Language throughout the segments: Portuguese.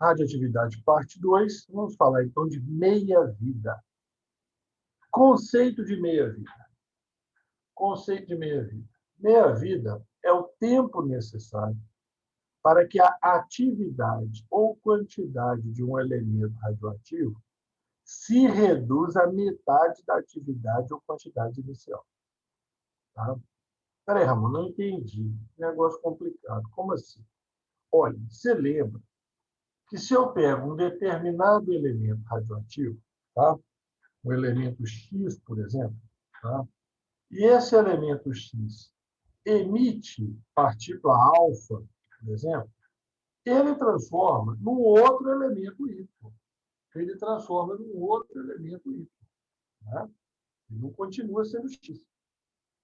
Radioatividade, parte 2. Vamos falar, então, de meia-vida. Conceito de meia-vida. Conceito de meia-vida. Meia-vida é o tempo necessário para que a atividade ou quantidade de um elemento radioativo se reduza à metade da atividade ou quantidade inicial. Tá? Peraí, Ramon, não entendi. Negócio complicado. Como assim? Olha, você lembra que se eu pego um determinado elemento radioativo, tá? Um elemento X, por exemplo, tá? E esse elemento X emite partícula alfa, por exemplo, ele transforma num outro elemento Y. Ele transforma num outro elemento Y. Né? Ele não continua sendo X.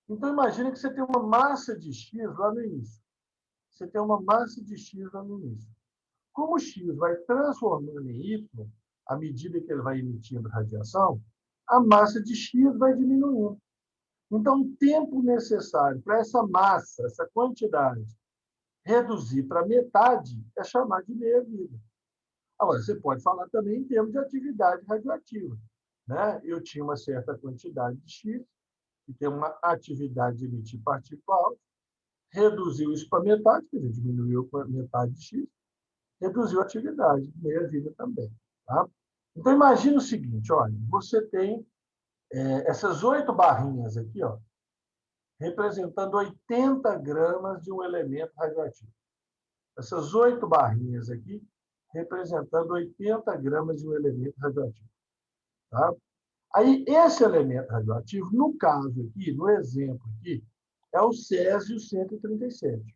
Então, imagine que você tem uma massa de X lá no início. Você tem uma massa de X lá no início. Como o X vai transformando em Y, à medida que ele vai emitindo radiação, a massa de X vai diminuindo. Então, o tempo necessário para essa massa, essa quantidade, reduzir para metade é chamado de meia-vida. Agora, você pode falar também em termos de atividade radioativa. Né? Eu tinha uma certa quantidade de X, que tem uma atividade de emitir partícula alta, reduziu isso para metade, quer dizer, diminuiu para metade de X, reduziu a atividade, meia-vida também. Tá? Então, imagine o seguinte, olha, você tem essas 8 barrinhas aqui, ó, representando 80 gramas de um elemento radioativo. Essas 8 barrinhas aqui, representando 80 gramas de um elemento radioativo. Tá? Aí, esse elemento radioativo, no caso aqui, no exemplo aqui, é o césio-137.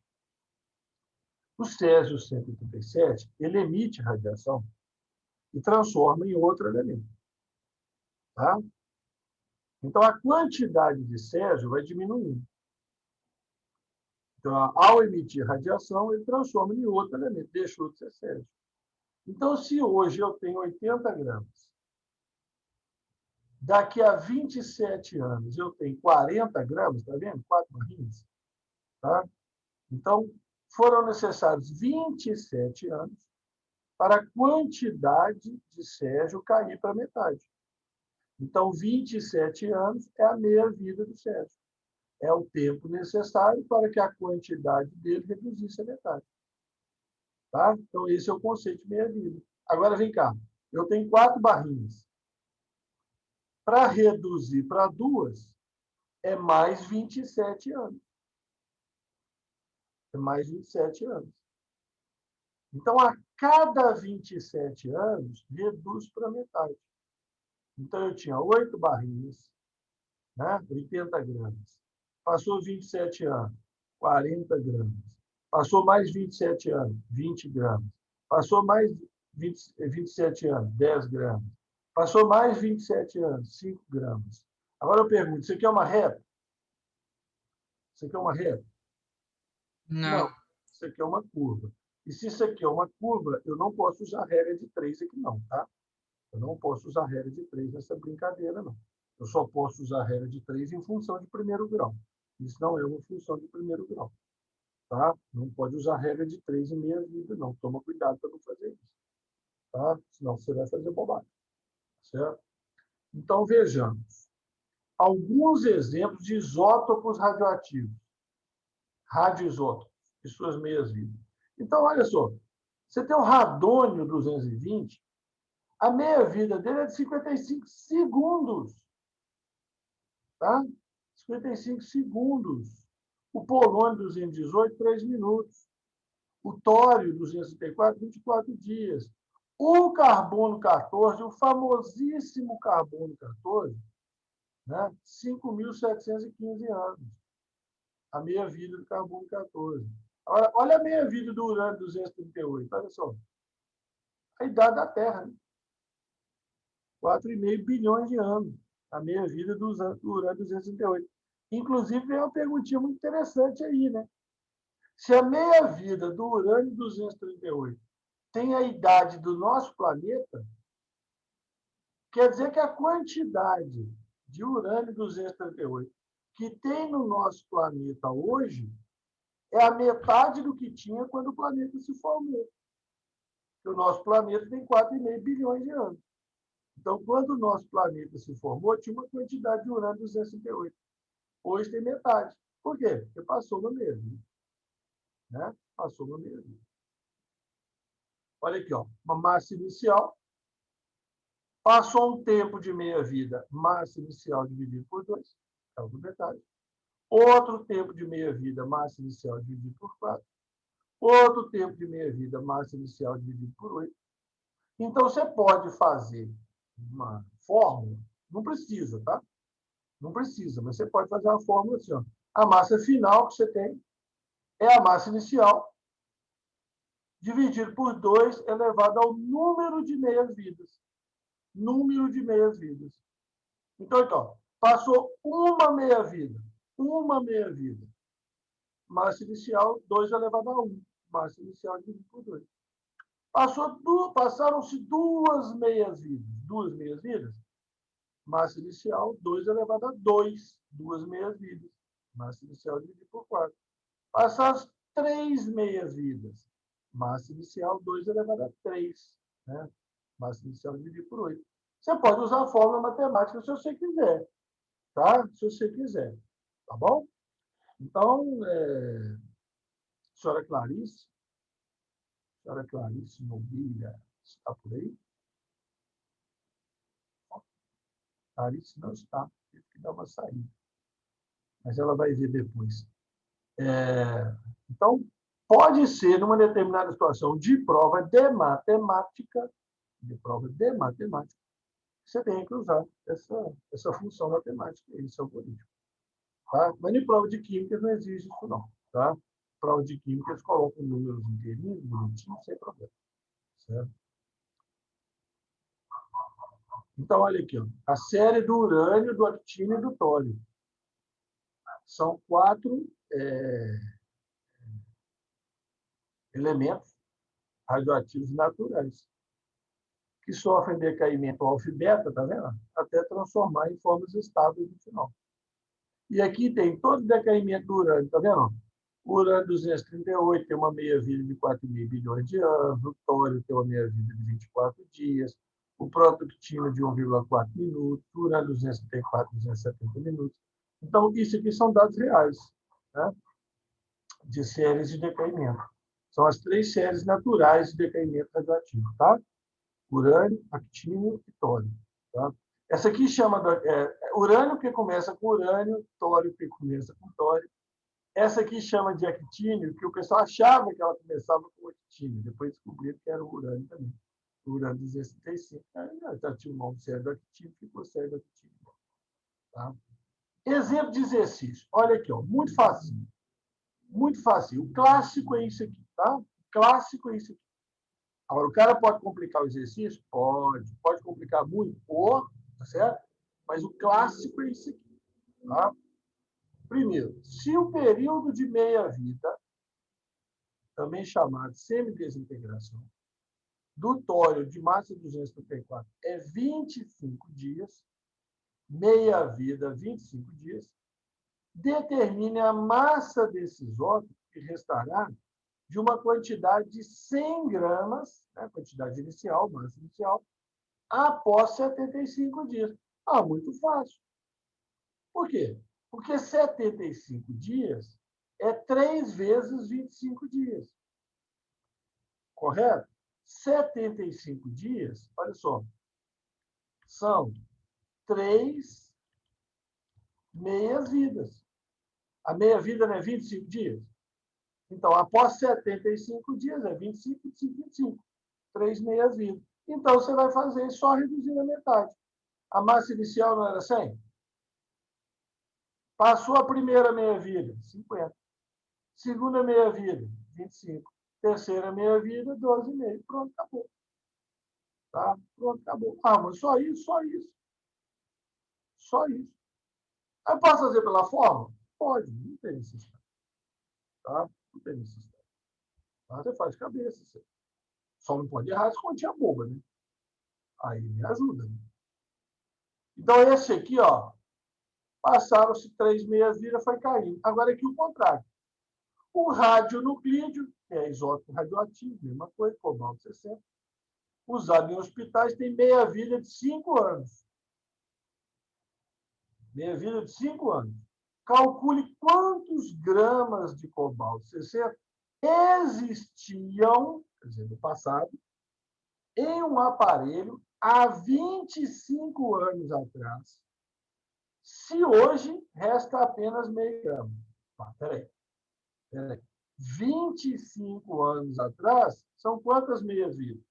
O césio-137, ele emite radiação e transforma em outro elemento. Tá? Então, a quantidade de césio vai diminuindo. Então, ao emitir radiação, ele transforma em outro elemento, deixou de ser césio. Então, se hoje eu tenho 80 gramas, daqui a 27 anos eu tenho 40 gramas, está vendo? 4 barrinhas. Tá? Então, foram necessários 27 anos para a quantidade de césio cair para metade. Então, 27 anos é a meia-vida do césio. É o tempo necessário para que a quantidade dele reduzisse a metade. Tá? Então, esse é o conceito de meia-vida. Agora, vem cá. Eu tenho 4 barrinhas. Para reduzir para 2, é mais 27 anos. É mais 27 anos. Então, a cada 27 anos, reduz para metade. Então, eu tinha 8 barrinhas, né? 80 gramas. Passou 27 anos, 40 gramas. Passou mais 27 anos, 20 gramas. Passou mais 27 anos, 10 gramas. Passou mais 27 anos, 5 gramas. Agora eu pergunto, isso aqui é uma reta? Isso aqui é uma reta? Não. Não, isso aqui é uma curva. E se isso aqui é uma curva, eu não posso usar a regra de 3 aqui não, tá? Eu não posso usar a regra de 3 nessa brincadeira, não. Eu só posso usar a regra de 3 em função de primeiro grau. Isso não é uma função de primeiro grau. Tá? Não pode usar a regra de 3 em meia-vida, não. Toma cuidado para não fazer isso. Tá? Senão você vai fazer bobagem. Certo? Então, vejamos. Alguns exemplos de isótopos radioativos. Radioisótopos e suas meias-vidas. Então, olha só. Você tem o radônio 220, a meia-vida dele é de 55 segundos. Tá? 55 segundos. O polônio 218, 3 minutos. O tório 234, 24 dias. O carbono 14, o famosíssimo carbono 14, né? 5.715 anos. A meia-vida do carbono 14. Olha a meia-vida do urânio 238. Olha só. A idade da Terra, né? 4,5 bilhões de anos. A meia-vida do urânio 238. Inclusive, tem uma perguntinha muito interessante aí, né? Se a meia-vida do urânio 238 tem a idade do nosso planeta, quer dizer que a quantidade de urânio 238 que tem no nosso planeta hoje é a metade do que tinha quando o planeta se formou. que o nosso planeta tem 4,5 bilhões de anos. Então, quando o nosso planeta se formou, tinha uma quantidade de urânio 238. Hoje tem metade. Por quê? Porque passou no meio-vida. Né? Passou no meio-vida. Olha aqui, ó, uma massa inicial. Passou um tempo de meia-vida, massa inicial dividido por 2, é o metade. Outro tempo de meia-vida, massa inicial dividido por 4. Outro tempo de meia-vida, massa inicial dividido por 8. Então, você pode fazer uma fórmula, não precisa, tá? Não precisa, mas você pode fazer uma fórmula assim, ó. A massa final que você tem é a massa inicial dividido por 2 elevado ao número de meias-vidas. Número de meias-vidas. Então, passou uma meia-vida. Uma meia-vida. Massa inicial, 2 elevado a 1. Massa inicial dividido por 2. Passaram-se duas meias-vidas. Duas meias-vidas. Massa inicial, 2 elevado a 2. Duas meias-vidas. Massa inicial dividido por 4. Passaram-se 3 meias-vidas. Massa inicial, 2 elevado a 3. Né? Massa inicial dividido por 8. Você pode usar a fórmula matemática se você quiser. Tá? Se você quiser. Tá bom? Então, senhora Clarice Mobília, está por aí? Clarice não está, teve que dar uma saída. Mas ela vai ver depois. Então, pode ser, numa determinada situação de prova de matemática, você tem que usar essa função matemática, esse algoritmo. Tá? Mas em prova de química não existe isso, não. Tá? Prova de química, eles colocam números inteirinhos, bonitinhos, sem problema. Certo? Então, olha aqui, ó. A série do urânio, do actínio e do tório. São 4 elementos radioativos naturais que sofrem decaimento alfa-beta, tá vendo? Até transformar em formas estáveis no final. E aqui tem todo o decaimento do urânio, tá vendo? O urânio 238 tem uma meia-vida de 4,5 bilhões de anos, o tório tem uma meia-vida de 24 dias, o protoctínio de 1,4 minutos, o urânio 234, 270 minutos. Então, isso aqui são dados reais, né? De séries de decaimento. São as 3 séries naturais de decaimento radioativo, tá? Urânio, actínio e tório. Tá? Essa aqui chama urânio que começa com urânio, tório que começa com tório. Essa aqui chama de actínio, que o pessoal achava que ela começava com actínio, depois descobriram que era o urânio também. O urânio 235. Já tinha um nome sério do actínio, ficou sério do actínio. Tá? Exemplo de exercício. Olha aqui, ó, muito fácil. Muito fácil. O clássico é isso aqui, tá? O clássico é isso aqui. Agora, o cara pode complicar o exercício? Pode. Pode complicar muito? Tá certo? Mas o clássico é isso aqui. Tá? Primeiro, se o período de meia-vida, também chamado semidesintegração, do tório de massa 234 é 25 dias, meia-vida 25 dias, determine a massa desse isótopo que restará de uma quantidade de 100 gramas, né, quantidade inicial, massa inicial, após 75 dias. Muito fácil. Por quê? Porque 75 dias é 3 vezes 25 dias. Correto? 75 dias, olha só, são 3 meias-vidas. A meia-vida não é 25 dias? Então, após 75 dias, é 25, 25, 25. 3 meias-vidas. Então, você vai fazer só reduzindo a metade. A massa inicial não era 100? Passou a primeira meia-vida, 50. Segunda meia-vida, 25. Terceira meia-vida, 12,5. Pronto, acabou. Tá? Pronto, acabou. Mas só isso, só isso. Só isso. Aí posso fazer pela forma? Pode, não tem necessidade. Tá? Não tem necessidade. Tá? Você faz de cabeça. Você. Só não pode errar as continhas boba, né? Aí me ajuda. Né? Então, esse aqui, ó, passaram-se 3 meias-vidas, foi caindo. Agora aqui o contrário. O radionuclídeo, que é isótopo radioativo, mesma coisa, cobalto 60, usado em hospitais, tem meia-vida de 5 anos. Meia-vida de 5 anos. Calcule quantos gramas de cobalto 60 existiam, quer dizer, no passado, em um aparelho há 25 anos atrás, se hoje resta apenas meio grama. Peraí. 25 anos atrás, são quantas meias-vidas?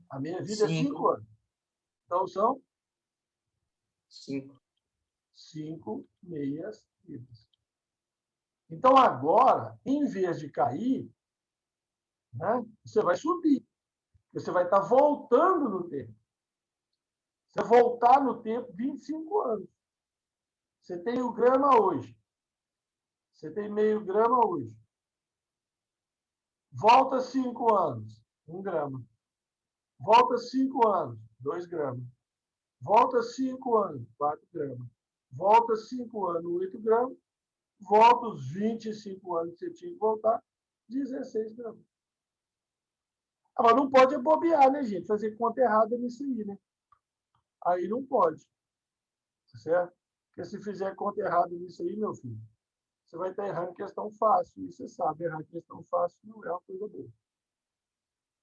A meia-vida é 5 anos. Então, são 5 meias-vidas. Então, agora, em vez de cair, né, você vai subir. Você vai estar voltando no tempo. Você voltar no tempo 25 anos. Você tem o grama hoje. Você tem meio grama hoje. Volta 5 anos, 1 grama. Volta 5 anos, 2 gramas. Volta 5 anos, 4 gramas. Volta 5 anos, 8 gramas. Volta os 25 anos que você tinha que voltar, 16 gramas. Agora, não pode bobear, né, gente? Fazer conta errada nisso aí, né? Aí não pode. Certo? Porque se fizer conta errada nisso aí, meu filho, você vai estar errando questão fácil. E você sabe, errar questão fácil não é uma coisa boa.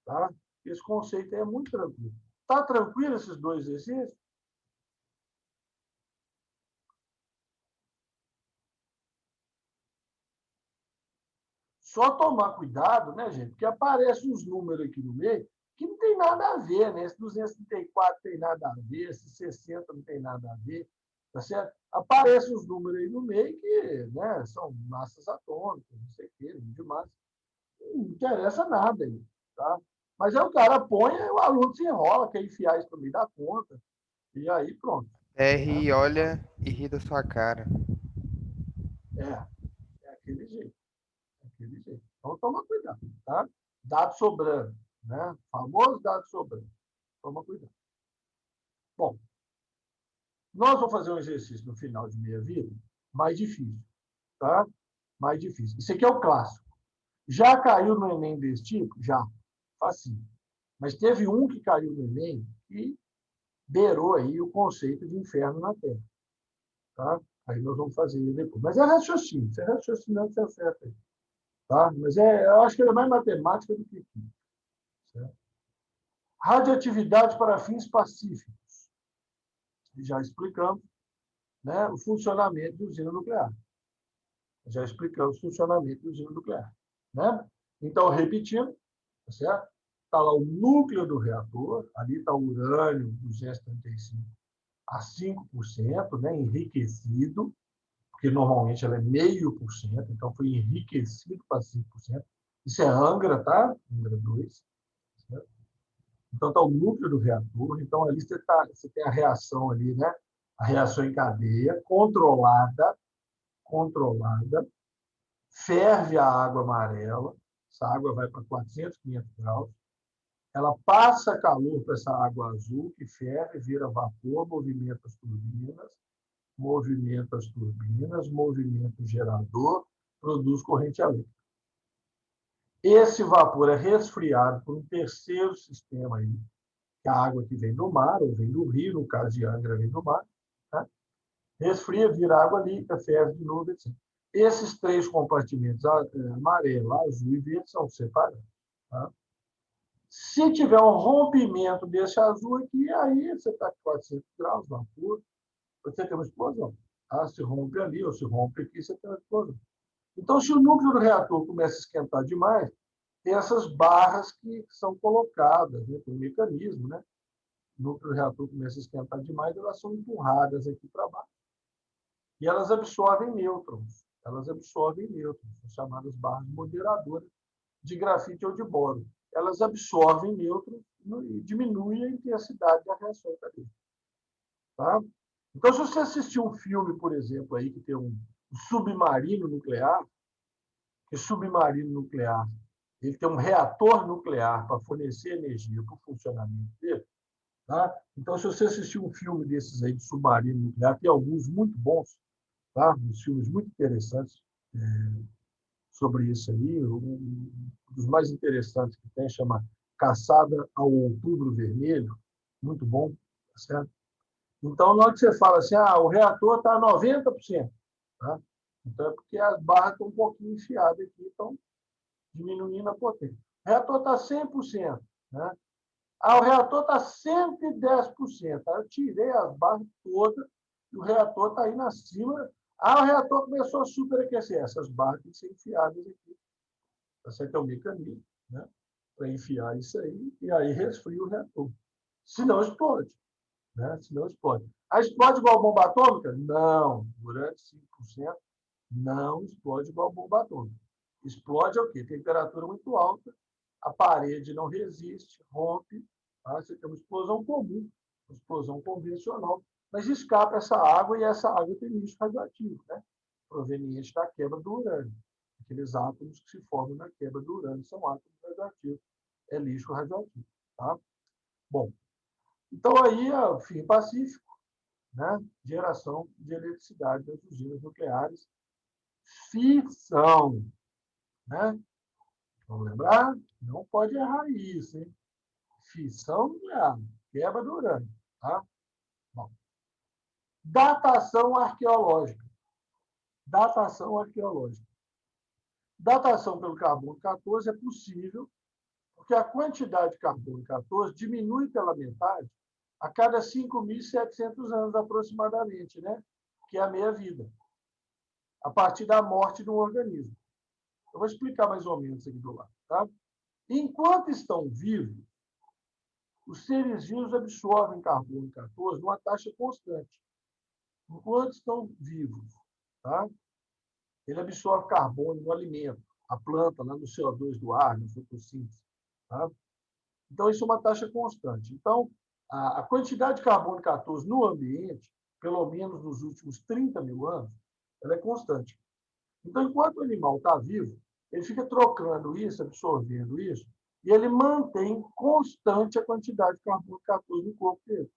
Tá? Esse conceito aí é muito tranquilo. Tá tranquilo esses dois exercícios? Só tomar cuidado, né, gente? Porque aparecem uns números aqui no meio que não tem nada a ver, né? Esse 234 tem nada a ver, esse 60 não tem nada a ver, tá certo? Aparecem uns números aí no meio que, né, são massas atômicas, não sei o quê, de massa. Não interessa nada aí, tá? Mas aí o cara põe, o aluno se enrola, quer enfiar isso no meio da conta, e aí pronto. R, olha e ri da sua cara. É aquele jeito. Daquele jeito. Então, toma cuidado, tá? Dado sobrando, né? Famoso dado sobrando. Toma cuidado. Bom, nós vamos fazer um exercício no final de meia-vida mais difícil, tá? Mais difícil. Isso aqui é o clássico. Já caiu no Enem desse tipo? Já. Facinho. Mas teve um que caiu no Enem e beirou aí o conceito de inferno na Terra, tá? Aí nós vamos fazer ele depois. Mas é raciocínio. Você é raciocinando, você acerta aí. Tá? Mas eu acho que ele é mais matemática do que química. Certo? Radioatividade para fins pacíficos. Já explicamos, né, o funcionamento de usina nuclear. Já explicamos o funcionamento de usina nuclear. Né? Então, repetindo, tá certo? Está lá o núcleo do reator, ali está o urânio 235 a 5%, né, enriquecido, porque normalmente ela é 0,5%, então foi enriquecido para 5%. Isso é Angra, tá? Angra 2. Certo? Então, está o núcleo do reator. Então, ali você tem a reação ali, né? A reação em cadeia, controlada. Ferve a água amarela. Essa água vai para 400, 500 graus. Ela passa calor para essa água azul, que ferve, vira vapor, movimenta o gerador, produz corrente elétrica. Esse vapor é resfriado por um terceiro sistema aí, que é a água que vem do mar, ou vem do rio, no caso de Angra, vem do mar, tá? Resfria, vira água líquida, ferve de novo, etc. Esses 3 compartimentos, amarelo, azul e verde, são separados. Tá? Se tiver um rompimento desse azul aqui, aí você está com 400 graus, vapor, você tem uma explosão. Tá? Se rompe ali ou se rompe aqui, você tem uma explosão. Então, se o núcleo do reator começa a esquentar demais, tem essas barras que são colocadas, né? Tem um mecanismo, né? O núcleo do reator começa a esquentar demais, elas são empurradas aqui para baixo. E elas absorvem nêutrons. São chamadas barras moderadoras de grafite ou de boro. Elas absorvem nêutrons e diminuem a intensidade da reação cadênica. Tá? Então, se você assistir um filme, por exemplo, aí, que tem um submarino nuclear, que submarino nuclear ele tem um reator nuclear para fornecer energia para o funcionamento dele. Tá? Então, se você assistir um filme desses aí de submarino nuclear, tem alguns muito bons, tá? Uns filmes muito interessantes, sobre isso aí. Um dos mais interessantes que tem chama Caçada ao Outubro Vermelho. Muito bom, tá certo? Então, na hora que você fala assim, o reator está a 90%, tá? Então, é porque as barras estão um pouquinho enfiadas aqui, estão diminuindo a potência. O reator está 100%, né? O reator está 110%. Aí eu tirei as barras todas e o reator está indo acima. O reator começou a superaquecer. Essas barras têm que ser enfiadas aqui. Você tem um mecanismo, né, para enfiar isso aí, e aí resfria o reator. Senão explode. Né? Senão explode. Explode igual bomba atômica? Não. Durante 5%, não explode igual bomba atômica. Explode é o quê? Temperatura muito alta, a parede não resiste, rompe, tá? Você tem uma explosão comum, uma explosão convencional, mas escapa essa água e essa água tem lixo radioativo, né? Proveniente da quebra do urânio. Aqueles átomos que se formam na quebra do urânio são átomos radioativos, é lixo radioativo. Tá? Bom, então aí o fim pacífico, né? Geração de eletricidade das usinas nucleares, fissão, né? Vamos lembrar? Não pode errar isso, hein? Fissão nuclear, quebra do urânio. Tá? Bom. Datação arqueológica. Datação arqueológica. Datação pelo carbono 14 é possível porque a quantidade de carbono 14 diminui pela metade a cada 5.700 anos aproximadamente, né? Que é a meia-vida, a partir da morte de um organismo. Eu vou explicar mais ou menos aqui do lado. Tá? Enquanto estão vivos, os seres vivos absorvem carbono 14 numa taxa constante. Enquanto estão vivos, tá? Ele absorve carbono no alimento, a planta, lá no CO2 do ar, na fotossíntese. Tá? Então, isso é uma taxa constante. Então, a quantidade de carbono 14 no ambiente, pelo menos nos últimos 30 mil anos, ela é constante. Então, enquanto o animal está vivo, ele fica trocando isso, absorvendo isso, e ele mantém constante a quantidade de carbono 14 no corpo dele.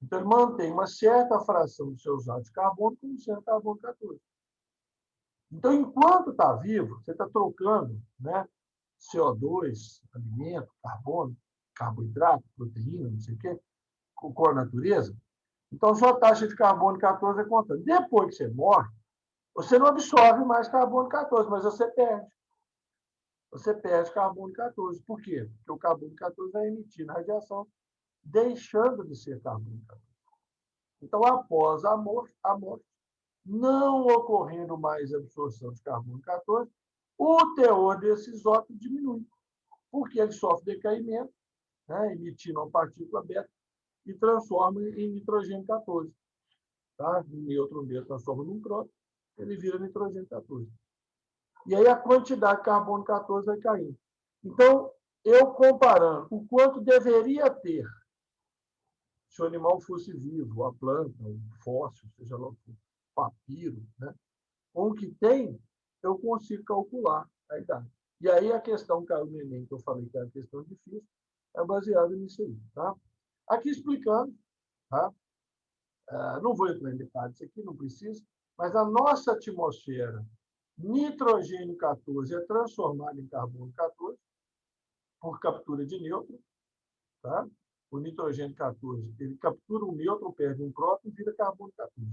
Então, ele mantém uma certa fração dos seus átomos de carbono como sendo carbono 14. Então, enquanto está vivo, você está trocando, né, CO2, alimento, carbono, carboidrato, proteína, não sei o quê, com a natureza. Então, sua taxa de carbono 14 é constante. Depois que você morre, você não absorve mais carbono 14, mas você perde. Você perde carbono 14. Por quê? Porque o carbono 14 vai emitindo radiação, deixando de ser carbono 14. Então, após a morte, não ocorrendo mais absorção de carbono 14, o teor desse isótopo diminui, porque ele sofre decaimento, né, emitindo uma partícula beta e transforma em nitrogênio 14. Tá? O nêutron dele transforma num próton, ele vira nitrogênio 14. E aí a quantidade de carbono 14 vai caindo. Então, eu comparando o quanto deveria ter se o animal fosse vivo, a planta, o fóssil, seja lá o papiro, né? Com o que tem, eu consigo calcular a idade. E aí a questão caiu no Enem, que eu falei que era questão difícil, é baseada nisso aí. Tá? Aqui explicando, tá? Não vou entrar em detalhes aqui, não preciso, mas a nossa atmosfera, nitrogênio 14 é transformado em carbono 14 por captura de nêutron. Tá? O nitrogênio 14, ele captura um nêutron, perde um próton e vira carbono 14.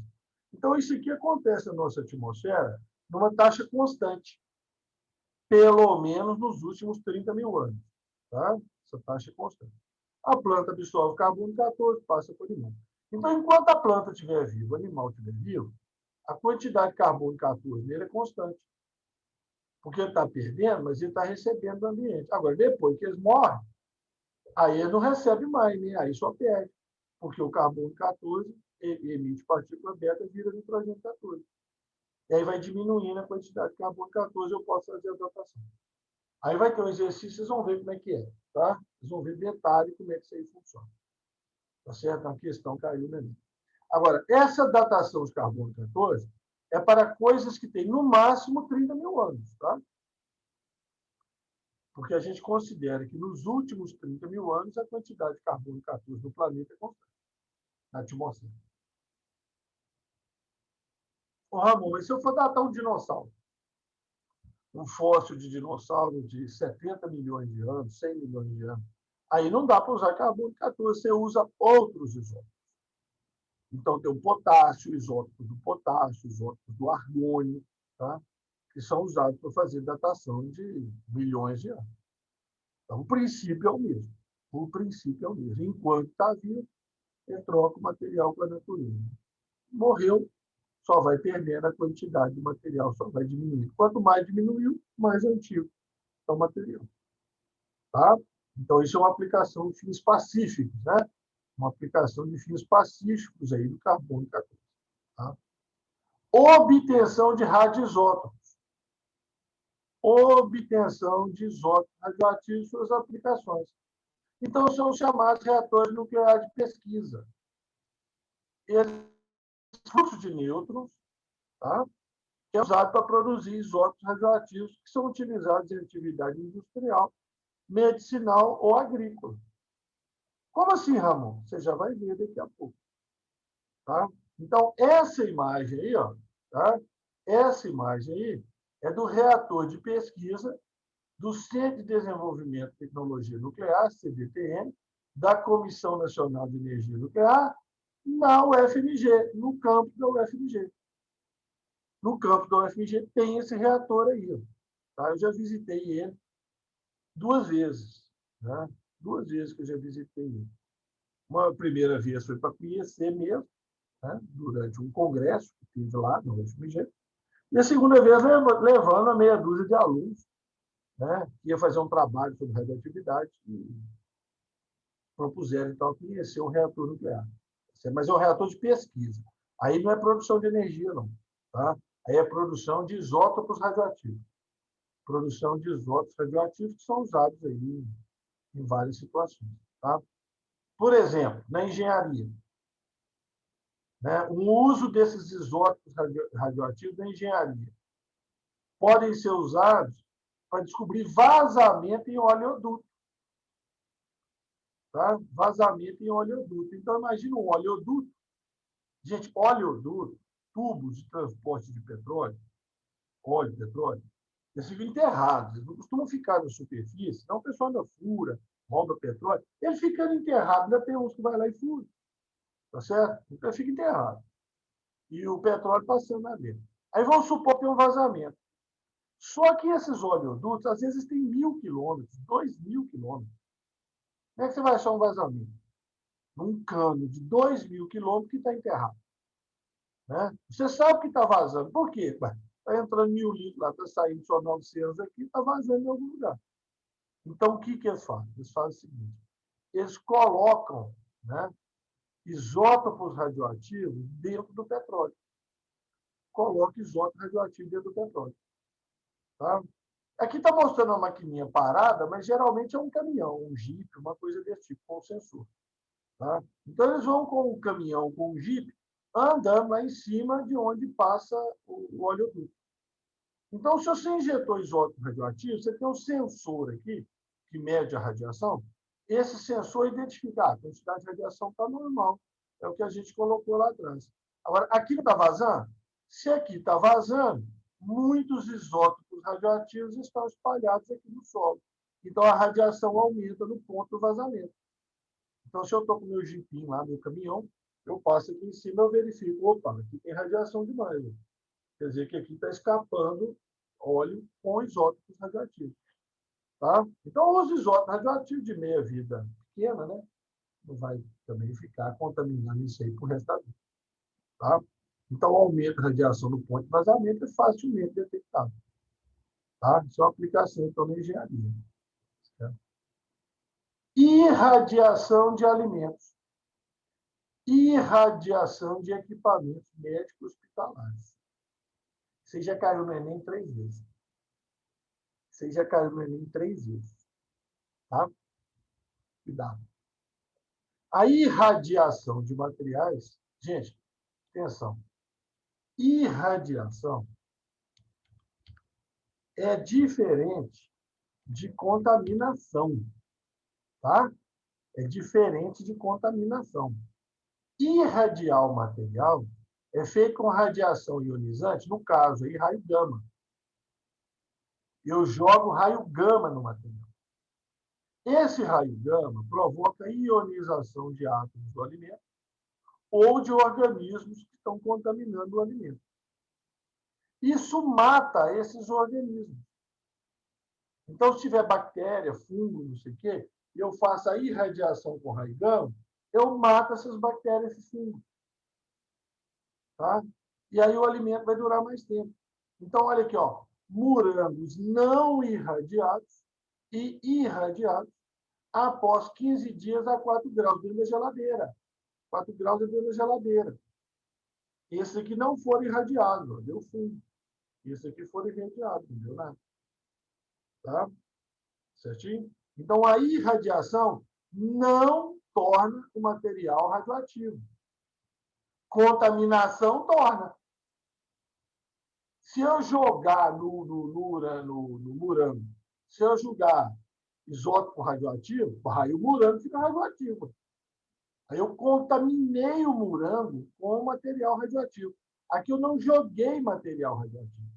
Então, isso aqui acontece na nossa atmosfera numa taxa constante, pelo menos nos últimos 30 mil anos. Tá? Essa taxa é constante. A planta absorve carbono 14, passa para o animal. Então, enquanto a planta estiver viva, o animal estiver vivo, a quantidade de carbono 14 nele é constante. Porque ele está perdendo, mas ele está recebendo do ambiente. Agora, depois que eles morrem, aí ele não recebe mais, né? Aí só perde. Porque o carbono 14 emite partícula beta e vira nitrogênio 14. E aí vai diminuindo a quantidade de carbono 14 eu posso fazer a datação. Aí vai ter um exercício, vocês vão ver como é que é. Tá? Vocês vão ver detalhe como é que isso aí funciona. Tá certo? A questão caiu na minha. Agora, essa datação de carbono 14 é para coisas que têm no máximo 30 mil anos. Tá? Porque a gente considera que nos últimos 30 mil anos a quantidade de carbono 14 no planeta é constante, na atmosfera. Ô, Ramon, mas se eu for datar um dinossauro? um fóssil de dinossauro de 70 milhões de anos, 100 milhões de anos. Aí não dá para usar carbono 14, você usa outros isótopos. Então, tem o potássio, isótopos do potássio, isótopos do argônio, tá? Que são usados para fazer datação de milhões de anos. Então, o princípio é o mesmo. O princípio é o mesmo. Enquanto está vivo, ele troca o material com a natureza. Morreu, só vai perdendo a quantidade de material, só vai diminuindo. Quanto mais diminuiu, mais antigo é o material. Tá? Então, isso é uma aplicação de fins pacíficos, né? Uma aplicação de fins pacíficos aí do carbono 14. Tá? Obtenção de radioisótopos. Obtenção de isótopos radioativos e suas aplicações. Então, são chamados reatores nucleares de pesquisa. Esse fluxo de nêutrons, tá? Que é usado para produzir isótopos radioativos que são utilizados em atividade industrial, medicinal ou agrícola. Como assim, Ramon? Você já vai ver daqui a pouco. Tá? Então, essa imagem aí, ó, tá? Essa imagem aí é do reator de pesquisa do Centro de Desenvolvimento de Tecnologia Nuclear, CDTN, da Comissão Nacional de Energia Nuclear, na UFMG, no campo da UFMG. No campo da UFMG tem esse reator aí. Ó, tá? Eu já visitei ele 2 vezes. Né? 2 vezes que eu já visitei ele. Uma primeira vez foi para conhecer mesmo, né? Durante um congresso que tive lá no UFMG. E a segunda vez levando a meia dúzia de alunos, né? Que ia fazer um trabalho sobre radioatividade e propuseram, então, conhecer o reator nuclear. Mas é um reator de pesquisa. Aí não é produção de energia, não. Tá? Aí é produção de isótopos radioativos. Produção de isótopos radioativos que são usados aí em várias situações. Tá? Por exemplo, na engenharia, né, o uso desses isótopos radioativos na engenharia podem ser usados para descobrir vazamento em oleoduto. Tá? Vazamento em oleoduto. Então, imagina um oleoduto. Gente, oleoduto, tubos de transporte de petróleo, óleo, petróleo, eles ficam enterrados. Eles não costumam ficar na superfície, senão o pessoal ainda fura, rouba petróleo. Eles ficam enterrados, ainda tem uns que vai lá e fura. Tá certo? Então, fica enterrado. E o petróleo passando lá dentro. Aí vamos supor que tem um vazamento. Só que esses oleodutos, às vezes, têm 1.000 quilômetros, 2.000 quilômetros. Como é que você vai achar um vazamento? Num cano de 2.000 quilômetros que está enterrado. Né? Você sabe que está vazando. Por quê? Está entrando 1.000 litros lá, está saindo só 900 aqui, está vazando em algum lugar. Então, o que eles fazem? Eles fazem o seguinte: eles colocam, né, isótopos radioativos dentro do petróleo. Coloca isótopo radioativo dentro do petróleo. Tá? Aqui está mostrando uma maquininha parada, mas geralmente é um caminhão, um jipe, uma coisa desse tipo, com sensor. Tá? Então, eles vão com o caminhão, com o jipe, andando lá em cima de onde passa o oleoduto. Então, se você injetou isótopo radioativo, você tem um sensor aqui, que mede a radiação. Esse sensor identifica a quantidade de radiação está normal. É o que a gente colocou lá atrás. Agora, aqui está vazando? Se aqui está vazando, muitos isótopos radioativos estão espalhados aqui no solo. Então, a radiação aumenta no ponto do vazamento. Então, se eu estou com o meu jipinho lá, meu caminhão, eu passo aqui em cima, eu verifico, opa, aqui tem radiação demais. Né? Quer dizer que aqui está escapando óleo com isótopos radioativos. Tá? Então, os isótopos radioativos de meia-vida pequena, né? Não vai também ficar contaminando isso aí para o resto da vida. Tá? Então, o aumento da radiação no ponto de vazamento é facilmente detectável. Tá? Isso é uma aplicação, então, na engenharia. Certo? Irradiação de alimentos. Irradiação de equipamentos médicos hospitalares. Você já caiu no Enem 3 vezes. Você já caiu no Enem 3 vezes. Tá? Cuidado. A irradiação de materiais, gente, atenção. Irradiação é diferente de contaminação, tá? É diferente de contaminação. Irradiar o material é feito com radiação ionizante, no caso aí, raio gama. Eu jogo raio gama no material. Esse raio gama provoca ionização de átomos do alimento ou de organismos que estão contaminando o alimento. Isso mata esses organismos. Então, se tiver bactéria, fungo, não sei o quê, e eu faço a irradiação com raio gama, eu mato essas bactérias e fungos. Tá? E aí o alimento vai durar mais tempo. Então, olha aqui, ó, morangos não irradiados e irradiados após 15 dias a 4 graus dentro da geladeira. 4 graus é dentro da geladeira. Esse aqui não for irradiado, ó, deu fungo. Esse aqui for irradiado, não deu nada. Tá? Certinho? Então, a irradiação não torna o material radioativo. Contaminação torna. Se eu jogar no morango, se eu jogar isótopo radioativo, o morango fica radioativo. Aí eu contaminei o morango com material radioativo. Aqui eu não joguei material radioativo.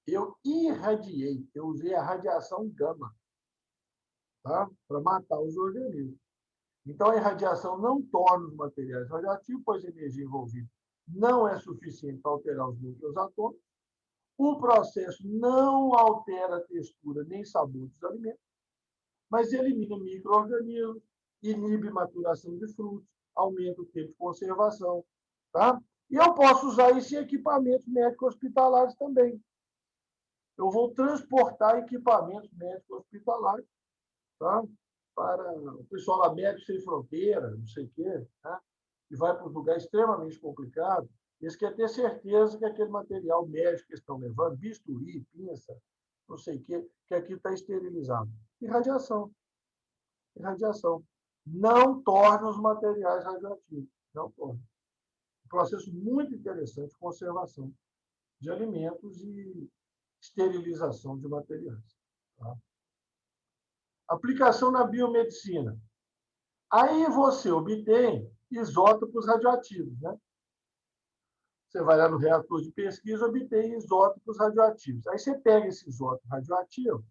Eu irradiei, eu usei a radiação gama, tá? Para matar os organismos. Então, a irradiação não torna os materiais radioativos, pois a energia envolvida não é suficiente para alterar os núcleos atômicos. O processo não altera a textura nem sabor dos alimentos, mas elimina micro-organismos, inibe maturação de frutos, aumenta o tempo de conservação. Tá? E eu posso usar isso em equipamentos médicos hospitalares também. Eu vou transportar equipamentos médicos hospitalares, tá? Para o pessoal lá, Médicos Sem Fronteira, não sei o quê, tá? E vai para um lugar extremamente complicado, eles querem ter certeza que aquele material médico que eles estão levando, bisturi, pinça, não sei o quê, que aqui está esterilizado. Irradiação. Irradiação. Não torna os materiais radioativos. Não torna. Um processo muito interessante de conservação de alimentos e esterilização de materiais. Tá? Aplicação na biomedicina. Aí você obtém isótopos radioativos, né? Você vai lá no reator de pesquisa e obtém isótopos radioativos. Aí você pega esse isótopo radioativo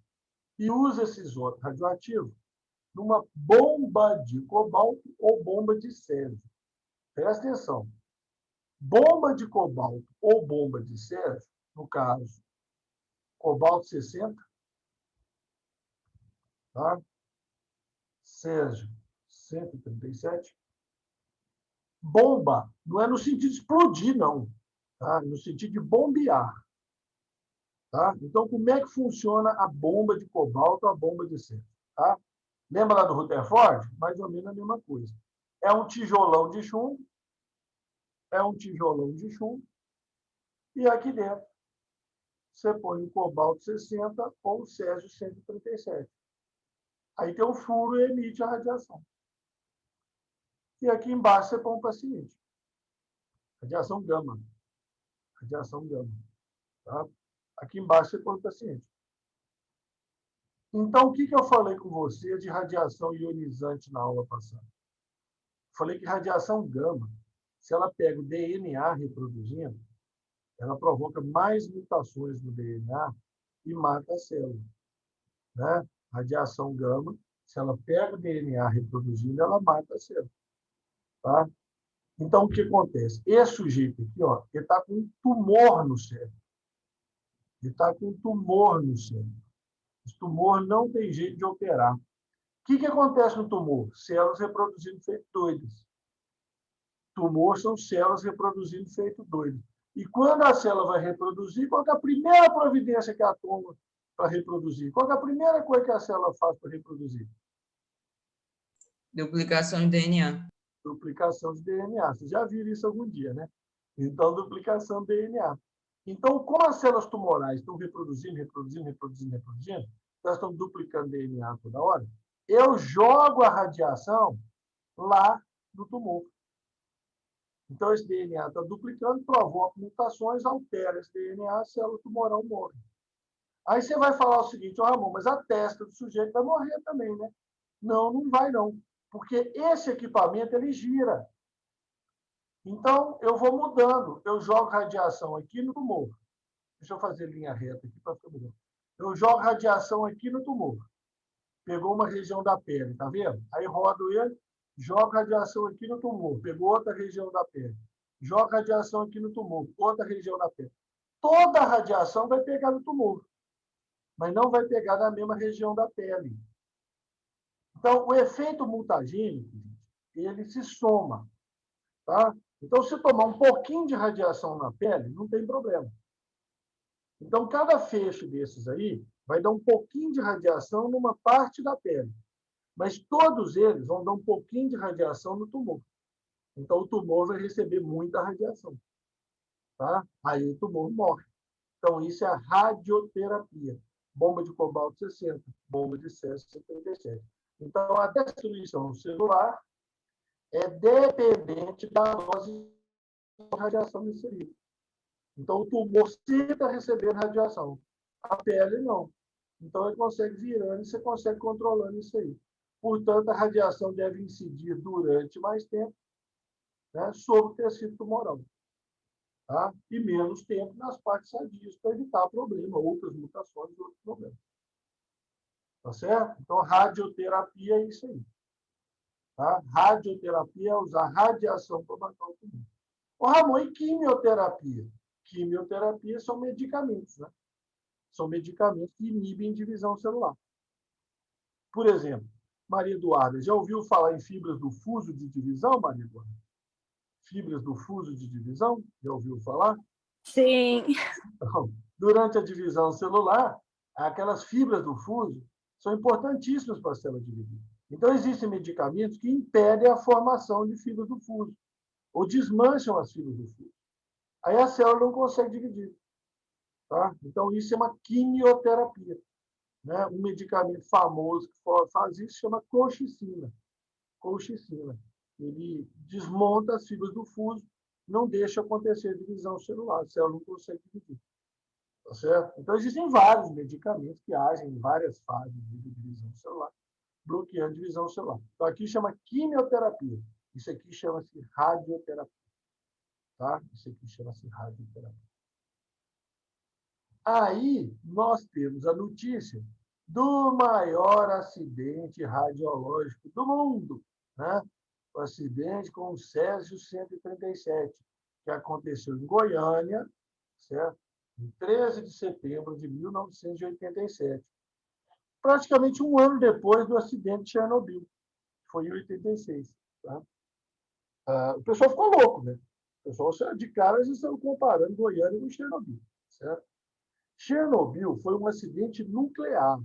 e usa esse isótopo radioativo numa bomba de cobalto ou bomba de césio. Presta atenção. Bomba de cobalto ou bomba de césio, no caso, cobalto 60, tá? Césio 137. Bomba não é no sentido de explodir, não. Tá? No sentido de bombear. Tá? Então, como é que funciona a bomba de cobalto ou a bomba de césio? Tá? Lembra lá do Rutherford? Mais ou menos a mesma coisa. É um tijolão de chumbo, e aqui dentro você põe o cobalto 60 ou o césio 137. Aí tem um furo e emite a radiação. E aqui embaixo você põe o paciente. Radiação gama. Radiação gama. Tá? Aqui embaixo você põe o paciente. Então, o que eu falei com você de radiação ionizante na aula passada? Falei que radiação gama, se ela pega o DNA reproduzindo, ela provoca mais mutações no DNA e mata a célula. Né? Radiação gama, se ela pega o DNA reproduzindo, ela mata a célula. Tá? Então, o que acontece? Esse sujeito aqui, ó, ele está com um tumor no cérebro. Ele está com um tumor no cérebro. Esse tumor não tem jeito de operar. O que acontece no tumor? Células reproduzindo feito doidas. Tumor são células reproduzindo feito doidas. E quando a célula vai reproduzir, qual é a primeira providência que ela toma para reproduzir? Qual é a primeira coisa que a célula faz para reproduzir? Duplicação de DNA. Duplicação de DNA. Vocês já viram isso algum dia, né? Então, duplicação de DNA. Então, como as células tumorais estão reproduzindo, elas estão duplicando DNA toda hora, eu jogo a radiação lá no tumor. Então, esse DNA está duplicando, provoca mutações, altera esse DNA, a célula tumoral morre. Aí você vai falar o seguinte, Ramon, mas a testa do sujeito vai morrer também, né? Não, não vai não. Porque esse equipamento, ele gira. Então, eu vou mudando. Eu jogo radiação aqui no tumor. Deixa eu fazer linha reta aqui para ficar melhor. Eu jogo radiação aqui no tumor. Pegou uma região da pele, tá vendo? Aí rodo ele, jogo radiação aqui no tumor, pegou outra região da pele. Jogo radiação aqui no tumor, outra região da pele. Toda a radiação vai pegar no tumor, mas não vai pegar na mesma região da pele. Então, o efeito mutagênico, ele se soma, tá? Então, se tomar um pouquinho de radiação na pele, não tem problema. Então, cada feixe desses aí vai dar um pouquinho de radiação numa parte da pele, mas todos eles vão dar um pouquinho de radiação no tumor. Então, o tumor vai receber muita radiação, tá? Aí o tumor morre. Então, isso é a radioterapia. Bomba de cobalto 60, bomba de césio 77. Então, a destruição celular é dependente da dose de radiação inserida. Então, o tumor sempre está recebendo radiação. A pele, não. Então, ele consegue virando e você consegue controlando isso aí. Portanto, a radiação deve incidir durante mais tempo, né, sobre o tecido tumoral. Tá? E menos tempo nas partes sadias para evitar problema, outras mutações, outros problemas. Tá certo? Então, radioterapia é isso aí. Tá? Radioterapia é usar radiação para matar o tumor. O Ramon, e quimioterapia? Quimioterapia são medicamentos, né? São medicamentos que inibem divisão celular. Por exemplo, Maria Eduarda, já ouviu falar em fibras do fuso de divisão, Maria Eduarda? Fibras do fuso de divisão? Já ouviu falar? Sim. Então, durante a divisão celular, aquelas fibras do fuso são importantíssimas para a célula dividir. Então, existem medicamentos que impedem a formação de fibras do fuso, ou desmancham as fibras do fuso. Aí a célula não consegue dividir. Tá? Então, isso é uma quimioterapia. Né? Um medicamento famoso que faz isso chama colchicina. Colchicina. Ele desmonta as fibras do fuso, não deixa acontecer a divisão celular. A célula não consegue dividir. Tá certo? Então, existem vários medicamentos que agem em várias fases de divisão celular, bloqueando a divisão celular. Então, aqui chama quimioterapia. Isso aqui chama-se radioterapia. Tá? Isso aqui chama-se radioterapia. Aí, nós temos a notícia do maior acidente radiológico do mundo, né? O acidente com o Césio 137, que aconteceu em Goiânia, certo? Em 13 de setembro de 1987. Praticamente um ano depois do acidente de Chernobyl, que foi em 86. Tá? O pessoal ficou louco, né? O pessoal, de cara, eles estão comparando Goiânia com Chernobyl, certo? Chernobyl foi um acidente nuclear.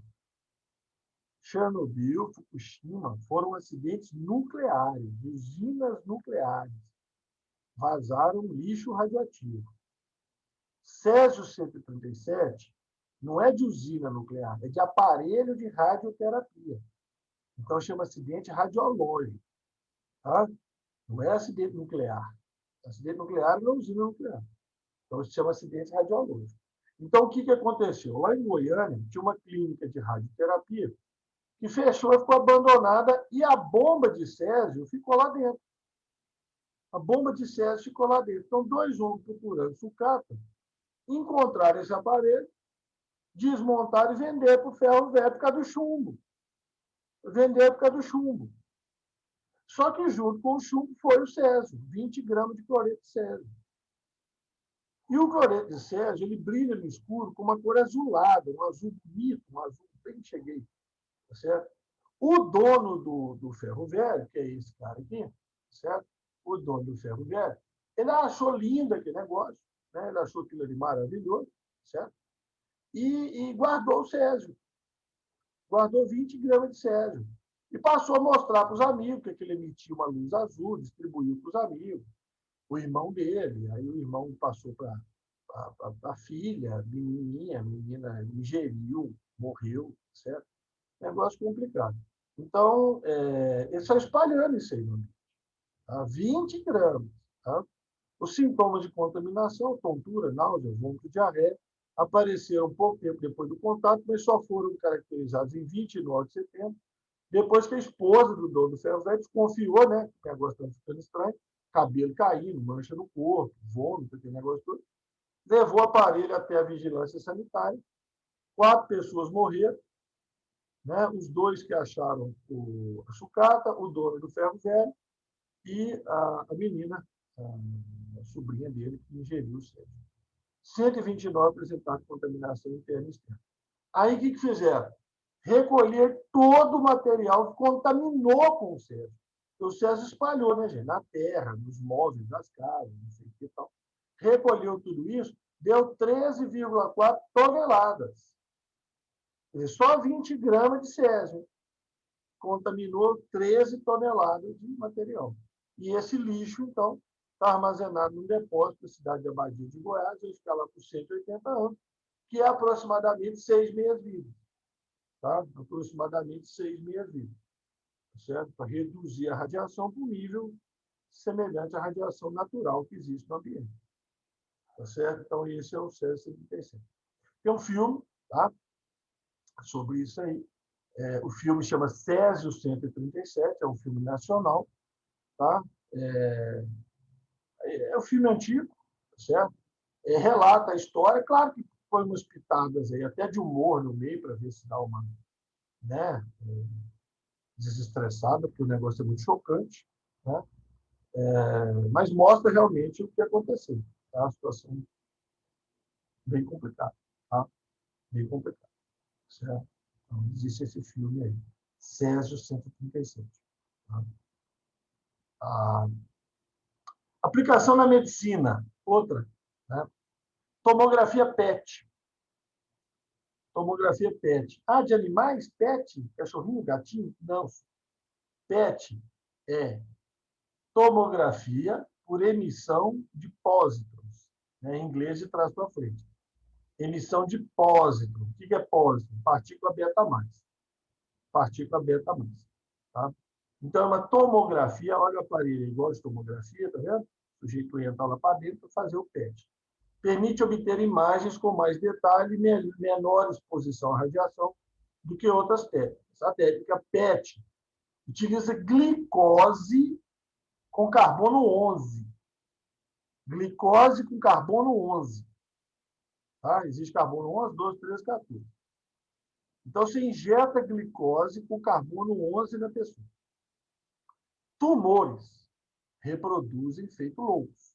Chernobyl, Fukushima foram acidentes nucleares, usinas nucleares. Vazaram lixo radioativo. Césio 137 não é de usina nuclear, é de aparelho de radioterapia. Então, chama acidente radiológico. Tá? Não é acidente nuclear. Acidente nuclear não é usina nuclear. Então, se chama acidente radiológico. Então, o que aconteceu? Lá em Goiânia, tinha uma clínica de radioterapia que fechou e ficou abandonada e a bomba de Césio ficou lá dentro. A bomba de Césio ficou lá dentro. Então, dois homens procurando sucata encontraram esse aparelho, desmontaram e venderam para o ferro velho por causa do chumbo. Venderam por causa do chumbo. Só que junto com o chumbo foi o Césio, 20 gramas de cloreto de Césio. E o cloreto de Césio, ele brilha no escuro com uma cor azulada, um azul bonito, um azul bem cheguei. Tá certo? O dono do ferro velho, que é esse cara aqui, certo? O dono do ferro velho, ele achou lindo aquele negócio, né? Ele achou aquilo ali maravilhoso, certo? E guardou o Césio. Guardou 20 gramas de Césio. E passou a mostrar para os amigos que ele emitia uma luz azul, distribuiu para os amigos, o irmão dele. Aí o irmão passou para a filha, a menina ingeriu, morreu, certo? Negócio complicado. Então, eles estão espalhando isso aí, tá? 20 gramas. Tá? Os sintomas de contaminação, tontura, náusea, vômito, diarreia, apareceram um pouco tempo depois do contato, mas só foram caracterizados em 29 de setembro, depois que a esposa do dono do ferro velho desconfiou, né? Que o negócio estava ficando estranho, cabelo caindo, mancha no corpo, vômito, aquele negócio todo. Levou o aparelho até a vigilância sanitária 4 pessoas morreram, né? Os 2 que acharam a sucata, o dono do ferro velho e a menina, a sobrinha dele, que ingeriu o cérebro. 129 apresentaram contaminação interna e externa. Aí, o que fizeram? Recolher todo o material que contaminou com o Césio. O Césio espalhou, né, gente? Na terra, nos móveis das casas, não sei o que tal. Recolheu tudo isso, deu 13,4 toneladas. Quer dizer, só 20 gramas de Césio contaminou 13 toneladas de material. E esse lixo, então, está armazenado no depósito da cidade de Abadia de Goiás, vai ficar lá por 180 anos, que é aproximadamente 6 meia-vidas. Tá? Aproximadamente 6 meia-vidas. Certo? Para reduzir a radiação para um nível semelhante à radiação natural que existe no ambiente. Tá certo? Então, esse é o Césio 77. Tem um filme, tá? Sobre isso aí. O filme chama Césio 137, é um filme nacional. Tá? É um filme antigo, certo? Relata a história, claro que foi umas pitadas aí, até de humor no meio, para ver se dá uma, né, desestressada, porque o negócio é muito chocante, né? Mas mostra realmente o que aconteceu. Tá? A situação bem complicada. Tá? Bem complicada. Certo? Então, existe esse filme aí, Césio 137. Tá? A aplicação na medicina, outra. Né? Tomografia PET. Tomografia PET. Ah, de animais? PET? Cachorrinho, gatinho? Não. PET é tomografia por emissão de pósitrons. Né? Em inglês, de trás para frente. Emissão de pósitron. O que é pósitron? Partícula beta mais. Partícula beta mais. Tá? Então, é uma tomografia, olha o aparelho igual de tomografia, tá vendo? O sujeito entra lá para dentro para fazer o PET. Permite obter imagens com mais detalhe e menor exposição à radiação do que outras técnicas. A técnica PET utiliza glicose com carbono 11. Glicose com carbono 11. Tá? Existe carbono 11, 12, 13, 14. Então, você injeta glicose com carbono 11 na pessoa. Tumores reproduzem feito loucos.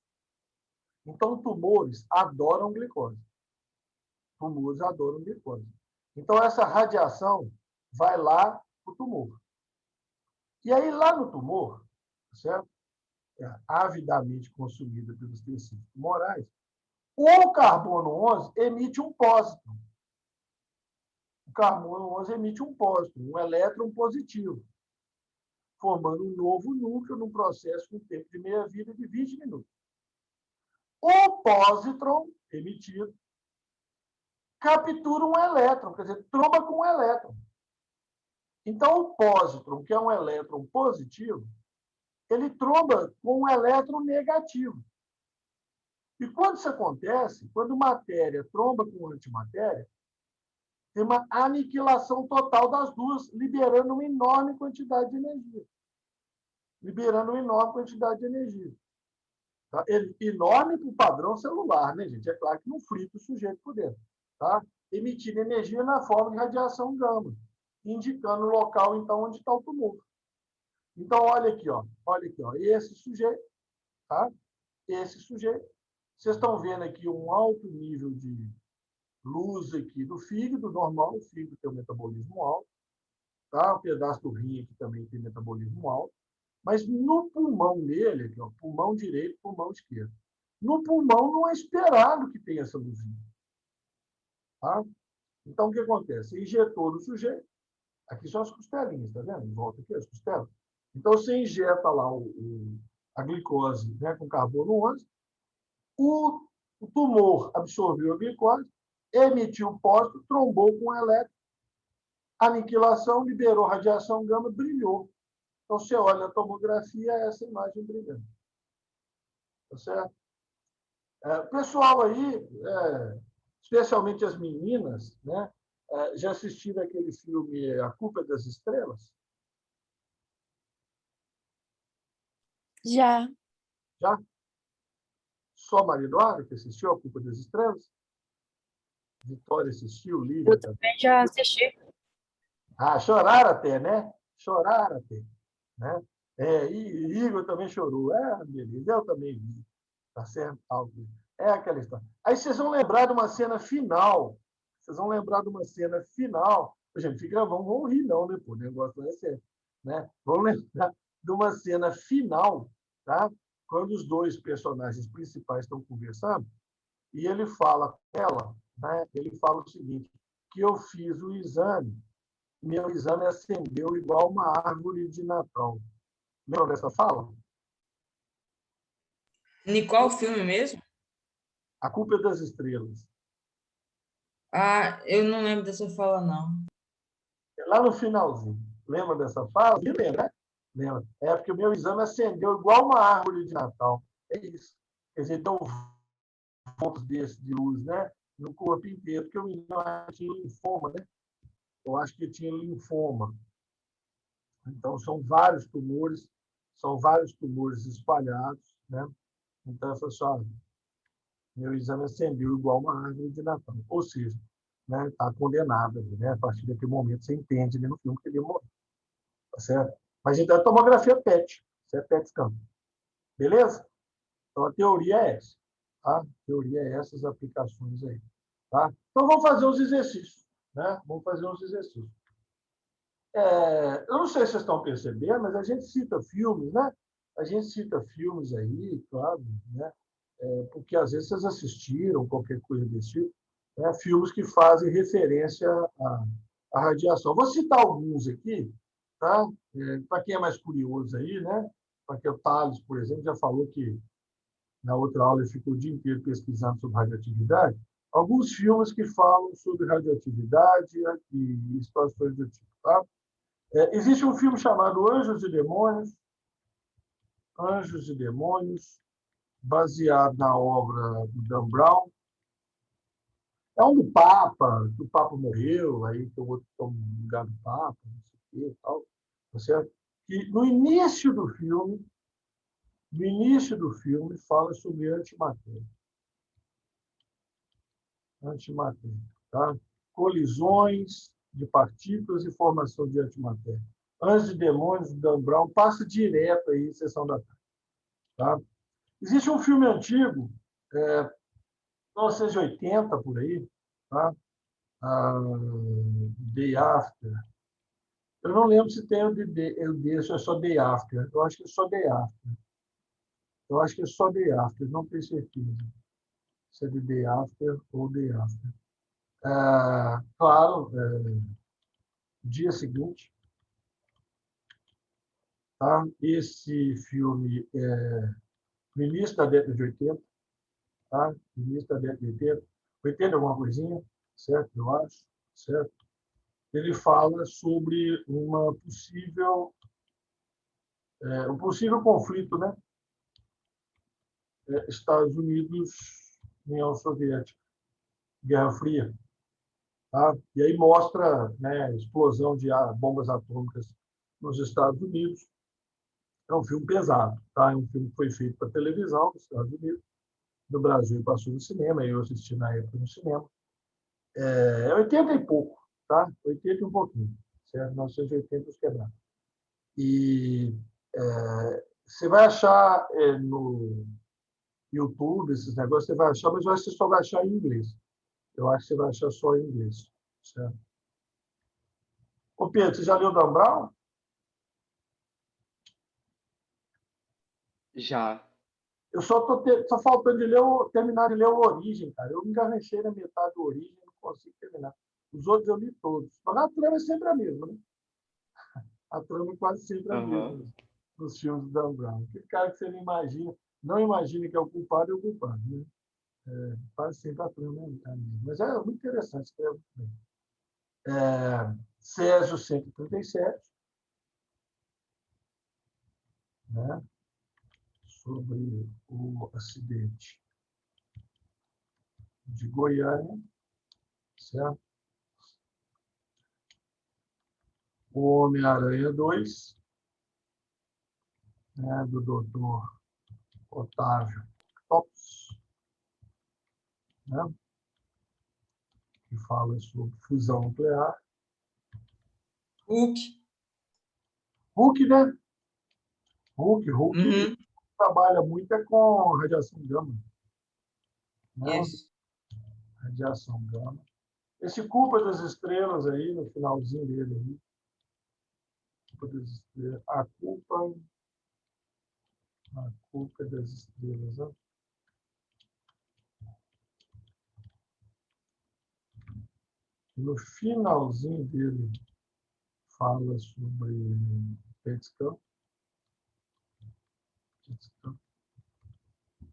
Então, tumores adoram glicose. Tumores adoram glicose. Então, essa radiação vai lá para o tumor. E aí, lá no tumor, certo? Avidamente consumida pelos tecidos tumorais, o carbono 11 emite um pósitron. O carbono 11 emite um pósitron, um elétron positivo, formando um novo núcleo num processo com tempo de meia-vida de 20 minutos. O pósitron emitido captura um elétron, quer dizer, tromba com um elétron. Então, o pósitron, que é um elétron positivo, ele tromba com um elétron negativo. E quando isso acontece, quando matéria tromba com antimatéria, tem uma aniquilação total das duas, liberando uma enorme quantidade de energia. Liberando uma enorme quantidade de energia. Tá? Enorme para o padrão celular, né, gente? É claro que não frita o sujeito por dentro. Tá? Emitindo energia na forma de radiação gama, indicando o local, então, onde está o tumor. Então, olha aqui, ó. Olha aqui, ó. Esse sujeito, tá? Esse sujeito. Vocês estão vendo aqui um alto nível de luz aqui do fígado normal, o fígado tem um metabolismo alto, tá? Um pedaço do rim aqui também tem metabolismo alto, mas no pulmão dele, aqui, ó, pulmão direito, pulmão esquerdo. No pulmão não é esperado que tenha essa luzinha. Tá? Então, o que acontece? Injetou no sujeito, aqui são as costelinhas, tá vendo? Em volta aqui, as costelas. Então, você injeta lá a glicose, né, com carbono 11, o tumor absorveu a glicose, emitiu pósito, trombou com o elétron, aniquilação, liberou radiação gama, brilhou. Então, você olha a tomografia, é essa imagem brilhando. Tá certo? O pessoal aí, especialmente as meninas, né, já assistiram aquele filme A Culpa é das Estrelas? Já. Já? Só Maria Eduarda, que assistiu A Culpa das Estrelas? Vitória assistiu, Eu Lívia também. também já assisti. Ah, choraram até, né? Choraram até. Né? E Igor também chorou. Beleza, eu também vi. Tá certo? É aquela história. Aí vocês vão lembrar de uma cena final. Vocês vão lembrar de uma cena final. Gente, fica, vamos rir não, né? Pô, o negócio não é sério. Né? Vamos lembrar de uma cena final, tá? Quando os dois personagens principais estão conversando, e ele fala com ela, né? Ele fala o seguinte, que eu fiz o exame, meu exame acendeu igual uma árvore de Natal. Lembra dessa fala? Em qual filme mesmo? A culpa é das estrelas. Ah, eu não lembro dessa fala, não. É lá no finalzinho. Lembra dessa fala? Me lembra, né? Lembra? É porque o meu exame acendeu igual uma árvore de Natal. É isso. Quer dizer, deu pontos desses de luz, né? No corpo inteiro, porque o menino tinha linfoma, né? Eu acho que tinha linfoma. Então, são vários tumores espalhados, né? Então, eu falei assim, meu exame acendeu igual uma árvore de Natal. Ou seja, né, está condenado. Né? A partir daquele momento, você entende ali no filme que ele morreu. Tá certo? Mas então, a tomografia PET. Isso é PET scan. Beleza? Então, a teoria é essa. Tá? A teoria é essas aplicações aí. Tá? Então, vamos fazer os exercícios. Né? Vamos fazer uns exercícios. Eu não sei se vocês estão percebendo, mas a gente cita filmes, né? A gente cita filmes aí, claro, né? Porque às vezes vocês assistiram qualquer coisa desse tipo, né? Filmes que fazem referência à radiação. Vou citar alguns aqui, tá? Para quem é mais curioso aí, né? Para que o Thales, por exemplo, já falou que na outra aula ele ficou o dia inteiro pesquisando sobre radioatividade. Alguns filmes que falam sobre radioatividade e situações do tipo, tá? Existe um filme chamado Anjos e Demônios, baseado na obra do Dan Brown. É um do Papa, que o Papa morreu, aí tem outro toma no lugar do Papa, não sei o quê, tal, tá certo? E no início do filme fala sobre antimatéria. Antimatéria, tá? Colisões de partículas e formação de antimatéria. Anjos e Demônios, do Dan Brown, passa direto aí, sessão da tarde. Tá? Existe um filme antigo, 1980, por aí, tá? Day After. Eu não lembro se tem o D, se é só Day After. Eu acho que é só Day After. Eu acho que é só Day After, não tenho certeza se é de Day After ou Day After. Claro, dia seguinte. Tá? Esse filme é no início da década de 80. Tá? No início da década de 80. 80 alguma coisinha, certo? Eu acho, certo? Ele fala sobre um possível conflito, né? Estados Unidos, União Soviética, Guerra Fria. Tá? E aí mostra, né, a explosão de bombas atômicas nos Estados Unidos. É um filme pesado. Tá? É um filme que foi feito para televisão nos Estados Unidos. No Brasil passou no cinema, eu assisti na época no cinema. É 80 e pouco, tá? 80 e um pouquinho, certo? 1980 os quebrados. E você vai achar no YouTube esses negócios, você vai achar, mas eu acho que você só vai achar em inglês. Eu acho que você vai achar só em inglês, certo? Ô Pedro, você já leu Dan Brown? Já. Eu só estou faltando terminar de ler o Origem, cara. Eu me engarranchei na metade do Origem, não consigo terminar. Os outros eu li todos. Mas a trama é sempre a mesma, né? A trama é quase sempre a Aham. mesma nos filmes do Dan Brown. Aquele cara que você não imagina que é o culpado, é o culpado, né? Quase sempre a trama é a mesma. Mas é muito interessante, escreve muito bem. Césio 137, né? Sobre o acidente de Goiânia, certo? O Homem-Aranha 2, né? Do doutor Otávio Topos, né? que fala sobre fusão nuclear. Hulk. Hulk, né? Hulk Uhum. trabalha muito com radiação gama. Né? Isso. Radiação gama. Esse Culpa das Estrelas aí, no finalzinho dele. Aí. Culpa das Estrelas. A culpa das estrelas. Ó. No finalzinho dele, fala sobre Petitcamp.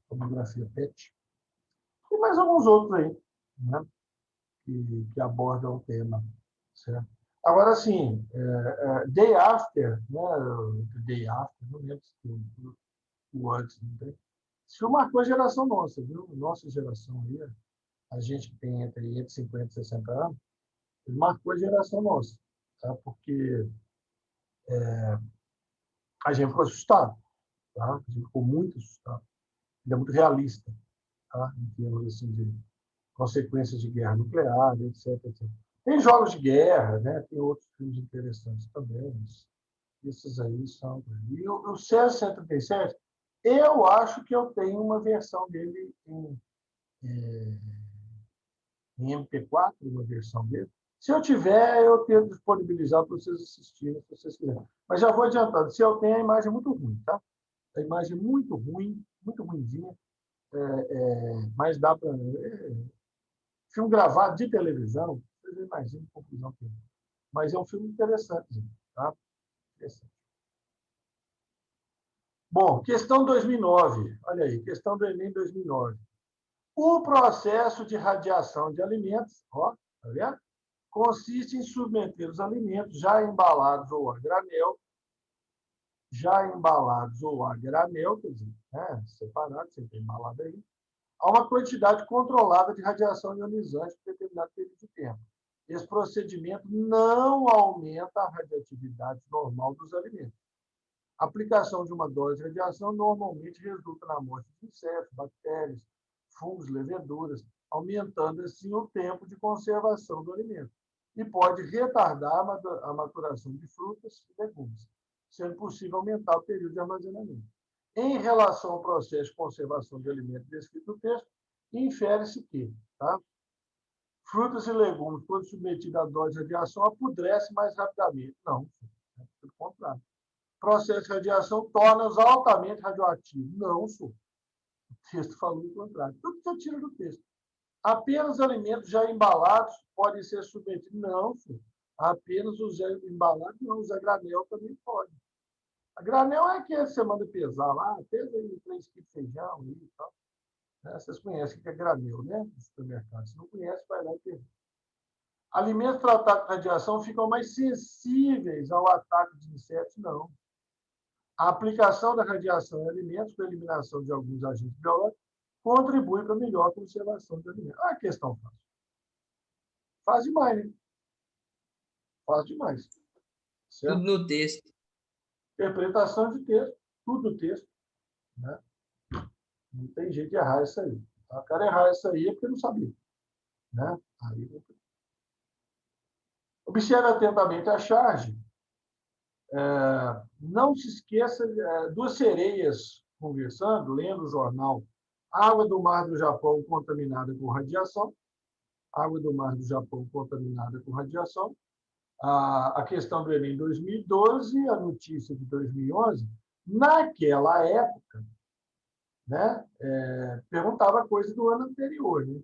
Tomografia PET. E mais alguns outros aí, né? que abordam o tema. Certo? Agora, assim, Day After, né? Day After, não lembro se o antes, não tem. Isso marcou a geração nossa, viu? Nossa geração aí, a gente que tem entre 50 e 60 anos, ele marcou a geração nossa, tá? Porque a gente ficou assustado, tá? A gente ficou muito assustado. Ele é muito realista, tá? Em termos assim, de consequências de guerra nuclear, etc, etc. Tem jogos de guerra, né? Tem outros filmes interessantes também. Esses aí são. E o C-137, eu acho que eu tenho uma versão dele em MP4, uma versão dele. Se eu tiver, eu tento disponibilizar para vocês assistirem, se vocês quiserem. Mas já vou adiantando, se eu tenho, a imagem é muito ruim, tá? A imagem é muito ruim, muito ruimzinha, mas dá para... filme gravado de televisão, vocês imaginam a confusão que é. Mas é um filme interessante, tá? Interessante. Bom, questão 2009. Olha aí, questão do Enem 2009. O processo de radiação de alimentos, ó, tá vendo? Consiste em submeter os alimentos já embalados ou a granel, quer dizer, né, separados, sempre embalado aí, a uma quantidade controlada de radiação ionizante por determinado período de tempo. Esse procedimento não aumenta a radioatividade normal dos alimentos. A aplicação de uma dose de radiação normalmente resulta na morte de insetos, bactérias, fungos, leveduras, aumentando assim o tempo de conservação do alimento. E pode retardar a maturação de frutas e legumes, sendo possível aumentar o período de armazenamento. Em relação ao processo de conservação de alimentos descrito no texto, infere-se que, tá? Frutas e legumes, quando submetidos à dose de radiação, apodrecem mais rapidamente. Não, pelo contrário. O processo de radiação torna-os altamente radioativos. Não, senhor. O texto falou o contrário. Tudo você tira do texto. Apenas alimentos já embalados podem ser submetidos. Não, senhor. Apenas os já embalados, não. Os a granel também podem. A granel é aquele que você manda pesar lá, pesa aí 3 quilos de feijão e tal. Vocês conhecem o que é granel, né? No supermercado. Se não conhece, vai lá e pesa. Alimentos tratados com radiação ficam mais sensíveis ao ataque de insetos? Não. A aplicação da radiação em alimentos com a eliminação de alguns agentes biológicos contribui para a melhor conservação de alimentos. Ah, questão fácil. Faz demais, né? Faz demais. Certo? Tudo no texto. Interpretação de texto, tudo no texto. Né? Não tem jeito de errar isso aí. O cara errar isso aí é porque não sabia. Né? Aí, observe atentamente a charge. Não se esqueça, duas sereias conversando, lendo o jornal. Água do Mar do Japão contaminada com radiação. Água do Mar do Japão contaminada com radiação. A questão do Enem 2012, a notícia de 2011. Naquela época, né, perguntava coisa do ano anterior. Né?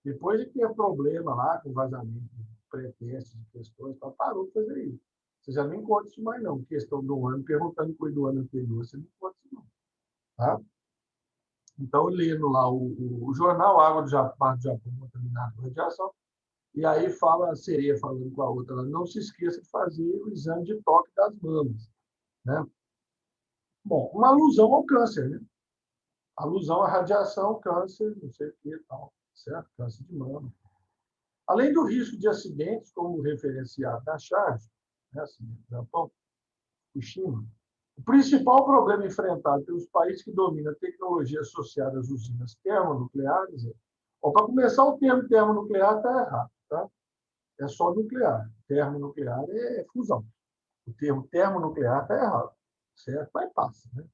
Depois de ter problema lá com vazamento de pré-testes de questões, parou de fazer isso. Você já nem conta isso mais, não. Questão do ano, perguntando coisa do ano anterior, você não conta isso, não. Tá? Então, lendo lá o jornal Água do Japão contaminada com radiação, e aí fala a sereia falando com a outra, ela não se esqueça de fazer o exame de toque das mamas. Né? Bom, uma alusão ao câncer, né? Alusão à radiação, câncer, não sei o que e tal, certo? Câncer de mama. Além do risco de acidentes, como referenciado na charge, né? Acidente do Japão, Fukushima, o principal problema enfrentado pelos países que dominam a tecnologia associada às usinas termonucleares é... Para começar, o termo termonuclear está errado. tá? É só nuclear. Termonuclear é fusão. O termo termonuclear está errado. Certo? Mas passa, né?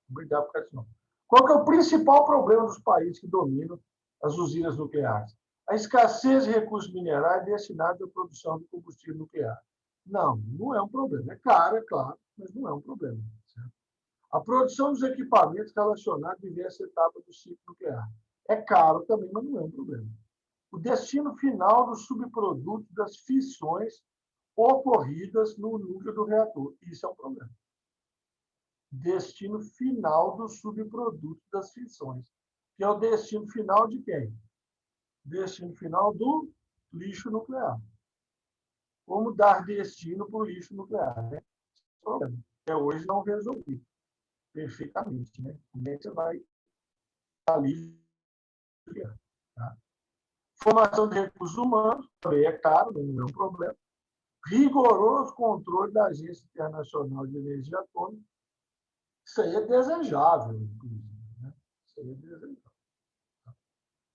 Obrigado por causa disso, não. Qual que é o principal problema dos países que dominam as usinas nucleares? A escassez de recursos minerais destinados à produção de combustível nuclear. Não, não é um problema. É caro, é claro, mas não é um problema. Certo? A produção dos equipamentos relacionados a diversas etapas do ciclo nuclear. É caro também, mas não é um problema. O destino final dos subprodutos das fissões ocorridas no núcleo do reator. Isso é um problema. Destino final dos subprodutos das fissões. Que é o destino final de quem? Destino final do lixo nuclear. Como dar destino para o lixo nuclear? Né? Até hoje não resolvi perfeitamente. Né? Como é que você vai dar lixo nuclear? Tá? Formação de recursos humanos também é caro, não é um problema. Rigoroso controle da Agência Internacional de Energia Atômica. Isso aí é desejável, inclusive. Né? Isso aí é desejável.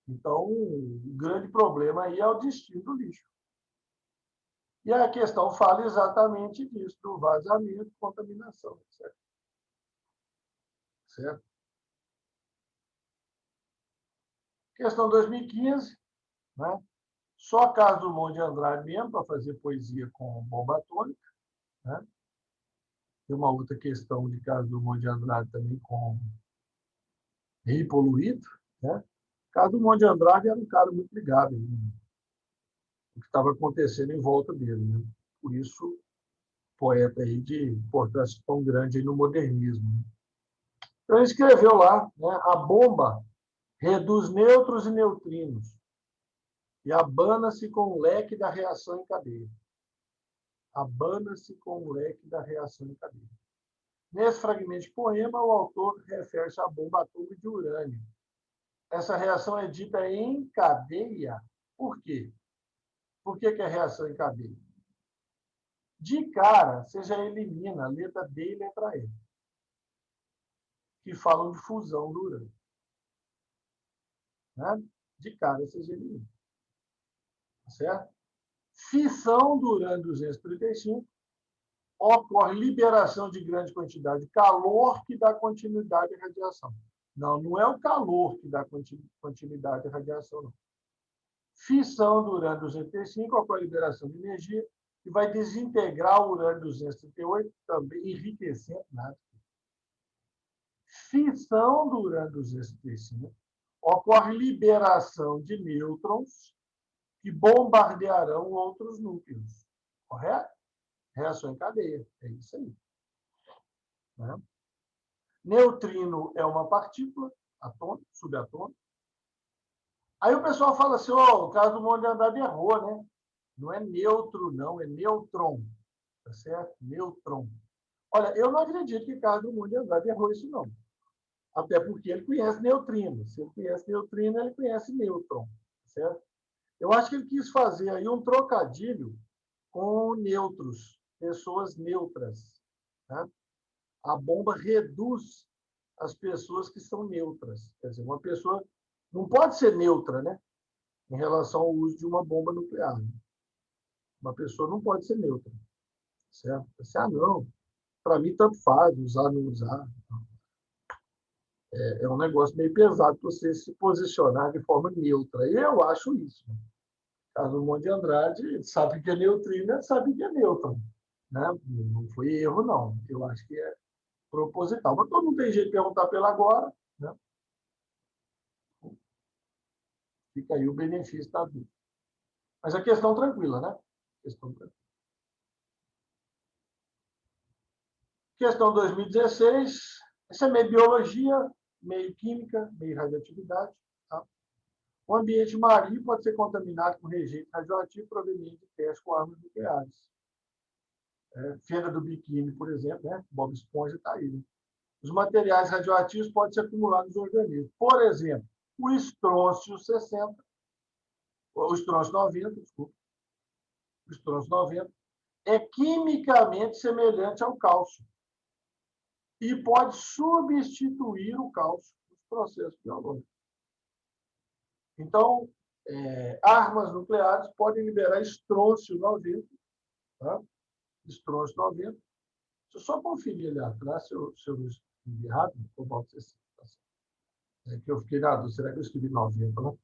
Então, o grande problema aí é o destino do lixo. E a questão fala exatamente disso, do vazamento, contaminação, certo? Certo? Questão 2015, né? Só Carlos Drummond de Andrade mesmo para fazer poesia com bomba atômica, né? Tem uma outra questão de Carlos Drummond de Andrade também com rio poluído, né? Carlos Drummond de Andrade era um cara muito ligado, né? O que estava acontecendo em volta dele, né? Por isso, poeta aí de importância tão grande aí no modernismo. Né? Então, ele escreveu lá, né? A bomba reduz nêutrons e neutrinos e abana-se com o leque da reação em cadeia. Abana-se com o leque da reação em cadeia. Nesse fragmento de poema, o autor refere-se à bomba atômica de urânio. Essa reação é dita em cadeia. Por quê? Por que é reação em cadeia? De cara, você já elimina a letra D e letra E, que falam de fusão do urânio. Né? De cara, você já elimina. Certo? Fissão do urânio 235, ocorre liberação de grande quantidade de calor que dá continuidade à radiação. Não, não é o calor que dá continuidade à radiação, não. Fissão do urânio 235, ocorre liberação de energia que vai desintegrar o urânio 238, também enriquecendo nada. Fissão do urânio 235, ocorre liberação de nêutrons que bombardearão outros núcleos. Correto? Reação em cadeia. É isso aí. Né? Neutrino é uma partícula atômica, subatômica. Aí o pessoal fala assim, o caso do Drummond de Andrade errou, né? Não é neutro, não, é nêutron. Tá certo? Nêutron. Olha, eu não acredito que o Carlos Drummond de Andrade errou isso, não. Até porque ele conhece neutrino. Se ele conhece neutrino, ele conhece nêutron. Certo? Eu acho que ele quis fazer aí um trocadilho com nêutros, pessoas neutras. Tá? A bomba reduz as pessoas que são neutras. Quer dizer, uma pessoa não pode ser neutra, né? Em relação ao uso de uma bomba nuclear. Né? Uma pessoa não pode ser neutra. Certo? Você, não. Para mim, tanto faz, usar ou não usar. É um negócio meio pesado você se posicionar de forma neutra. Eu acho isso. Né? Carlos Drummond de Andrade sabe que é neutrino, sabe que é nêutron. Né? Não foi erro, não. Eu acho que é proposital. Mas todo mundo tem jeito de perguntar pela agora. Né? Fica aí o benefício da dúvida. Mas a questão tranquila, né? Questão 2016. Essa é meio biologia, meio química, meio radioatividade. Tá? O ambiente marinho pode ser contaminado com rejeito radioativo proveniente de testes com armas nucleares. Fenda do biquíni, por exemplo, né? Bob Esponja está aí. Né? Os materiais radioativos podem se acumular nos organismos. Por exemplo, o estrôncio 60, o estrôncio 90, desculpa, o estrôncio 90, é quimicamente semelhante ao cálcio e pode substituir o cálcio nos processos biológicos. Então, armas nucleares podem liberar estrôncio 90, tá? Estrôncio 90. Deixa eu só conferir ali atrás se eu escrevi errado, que eu fiquei na dúvida, será que eu escrevi 90, né?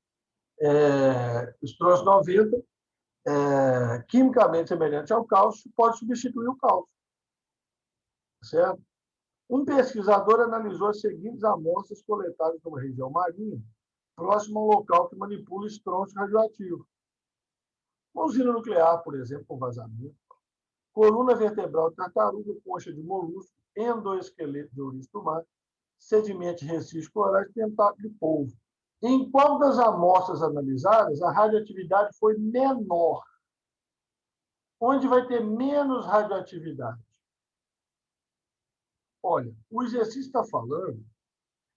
Estrôncio 90, quimicamente semelhante ao cálcio, pode substituir o cálcio, certo? Um pesquisador analisou as seguintes amostras coletadas numa região marinha, próxima ao local que manipula estrôncio radioativo. Uma usina nuclear, por exemplo, com vazamento, coluna vertebral de tartaruga, concha de molusco, endoesqueleto de ouriço do mar, sedimento de recifes corais, tentáculo de polvo. Em qual das amostras analisadas a radioatividade foi menor? Onde vai ter menos radioatividade? Olha, o exercício está falando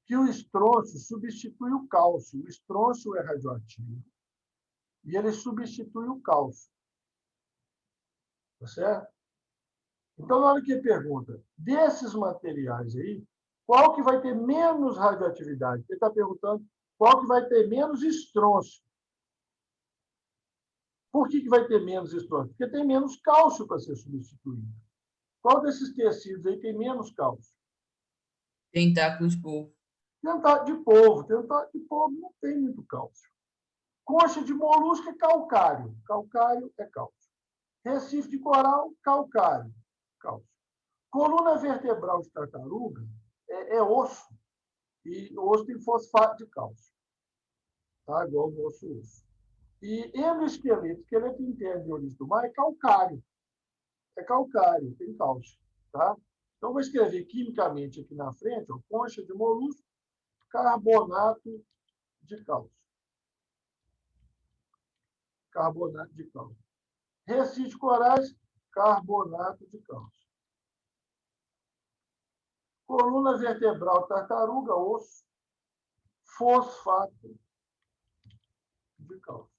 que o estrôncio substitui o cálcio. O estrôncio é radioativo e ele substitui o cálcio. Tá certo? Então, na hora que ele pergunta, desses materiais aí, qual que vai ter menos radioatividade? Ele está perguntando qual que vai ter menos estrôncio. Por que vai ter menos estrôncio? Porque tem menos cálcio para ser substituído. Qual desses tecidos aí tem menos cálcio? Tentáculos de polvo. Tentáculo de polvo não tem muito cálcio. Concha de molusco é calcário. Calcário é cálcio. Recife de coral, calcário. Cálcio. Coluna vertebral de tartaruga é osso. E o osso tem fosfato de cálcio. Tá? Igual o nosso osso. E endoesqueleto, esqueleto interno de ouriço do mar, é calcário. É calcário, tem cálcio. Tá? Então, vou escrever quimicamente aqui na frente, ó, concha de molusco, carbonato de cálcio. Carbonato de cálcio. Recife de corais, carbonato de cálcio. Coluna vertebral tartaruga, osso, fosfato de cálcio.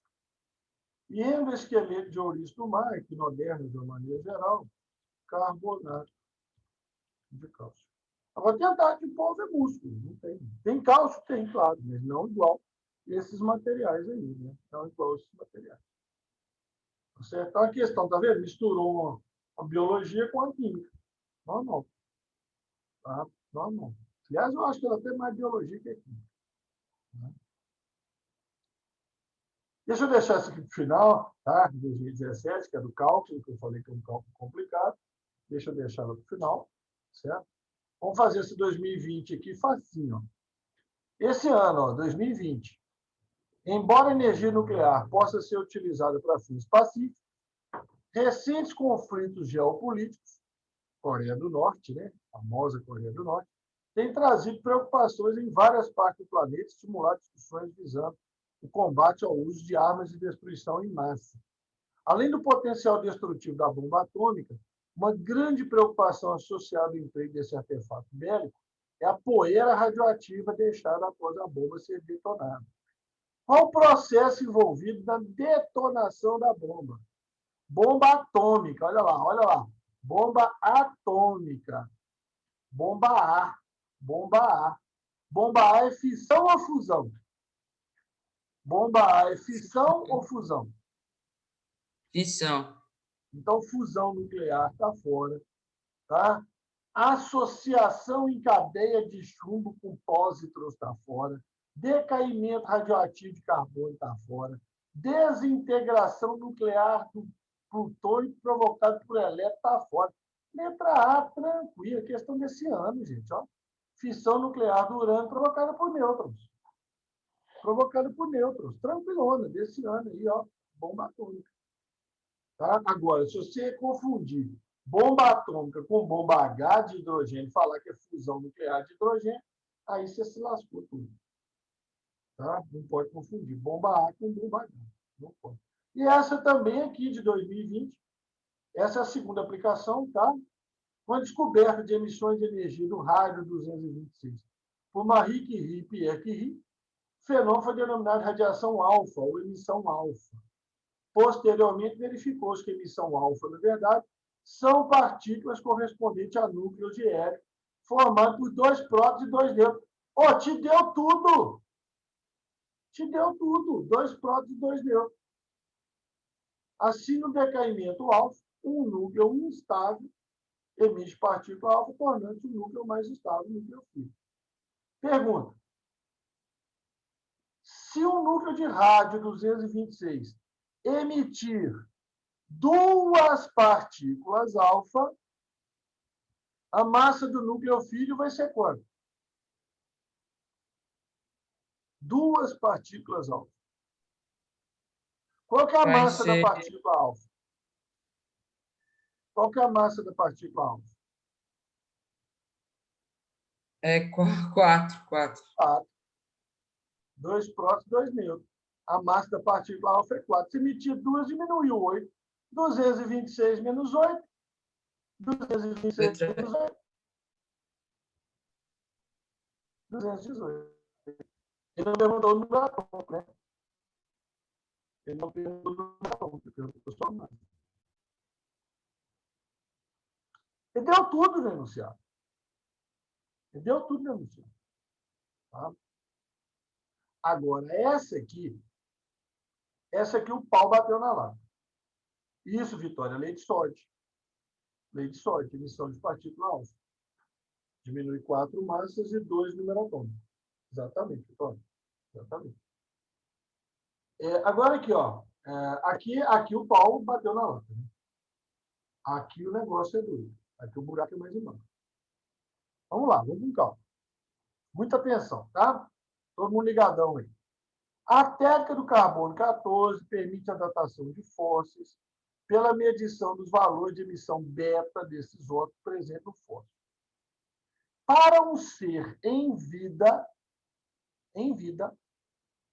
E endoesqueleto de ouriço do mar, equinodermos de uma maneira geral, carbonato de cálcio. Agora, tentáculo de polvo é músculo, não tem. Tem cálcio? Tem, claro, mas não igual esses materiais aí, né? Não igual esses materiais. Certo? Então, a questão, tá vendo? Misturou a biologia com a química. Normal. Tá? Normal. Aliás, eu acho que ela tem mais biologia que a química. Né? Deixa eu deixar isso aqui para o final, tá? 2017, que é do cálculo, que eu falei que é um cálculo complicado. Deixa eu deixar ela para o final, certo? Vamos fazer esse 2020 aqui facinho. Esse ano, ó, 2020, embora a energia nuclear possa ser utilizada para fins pacíficos, recentes conflitos geopolíticos, Coreia do Norte, né? A famosa Coreia do Norte, têm trazido preocupações em várias partes do planeta, estimular discussões visando o combate ao uso de armas de destruição em massa. Além do potencial destrutivo da bomba atômica, uma grande preocupação associada ao emprego desse artefato bélico é a poeira radioativa deixada após a bomba ser detonada. Qual o processo envolvido na detonação da bomba? Bomba atômica, olha lá, olha lá. Bomba atômica. Bomba A. Bomba A. Bomba A é fissão ou fusão? Bomba A é fissão ou fusão? Fissão. Então, fusão nuclear está fora. Tá? Associação em cadeia de chumbo com pósitrons está fora. Decaimento radioativo de carbono está fora. Desintegração nuclear do plutônio provocado por elétron está fora. Letra A, tranquila. Questão desse ano, gente. Ó. Fissão nuclear do urânio provocada por nêutrons. Provocada por nêutrons. Tranquilona, desse ano aí, ó. Bomba atômica. Tá? Agora, se você confundir bomba atômica com bomba H de hidrogênio, falar que é fusão nuclear de hidrogênio, aí você se lascou tudo. Tá? Não pode confundir bomba A com bomba H. Não pode. E essa também aqui de 2020, essa é a segunda aplicação, tá? Com a descoberta de emissões de energia do rádio 226 por Marie Curie e Pierre Curie, o fenômeno foi denominado radiação alfa ou emissão alfa. Posteriormente, verificou-se que a emissão alfa, na verdade, são partículas correspondentes a núcleos de hélio, formados por 2 prótons e 2 nêutrons. Te deu tudo! Te deu tudo, 2 prótons e 2 nêutrons. Assim, no decaimento alfa, um núcleo instável emite partícula alfa, tornando-se o núcleo mais estável, o núcleo frio. Pergunta. Se um núcleo de rádio 226 emitir 2 partículas alfa, a massa do núcleo filho vai ser quanto? 2 partículas alfa. Qual que é a Vai massa da ser partícula alfa? Qual que é a massa da partícula alfa? 4. 4. 2 prótons, 2 nêutrons. A massa da partícula alfa é 4. Se emitir 2, diminuiu 8. 226 menos 8. 226 menos 8. 218. Ele não perguntou o número atômico, né? Ele não perguntou o número atômico, ele perguntou só a massa. Ele deu tudo no enunciado. Ele deu tudo no enunciado. Tá? Agora, essa aqui o pau bateu na lata. Isso, Vitória, lei de sorte. Lei de sorte, emissão de partícula alfa. Diminui 4 massas e 2 número atômico. Exatamente, Vitória. Exatamente. Agora aqui, ó. Aqui o pau bateu na lata. Né? Aqui o negócio é duro. Aqui o buraco é mais embaixo. Vamos lá, vamos com calma. Muita atenção, tá? Todo mundo ligadão aí. A técnica do carbono 14 permite a datação de fósseis pela medição dos valores de emissão beta desses isótopos presentes no fóssil. Para um ser em vida,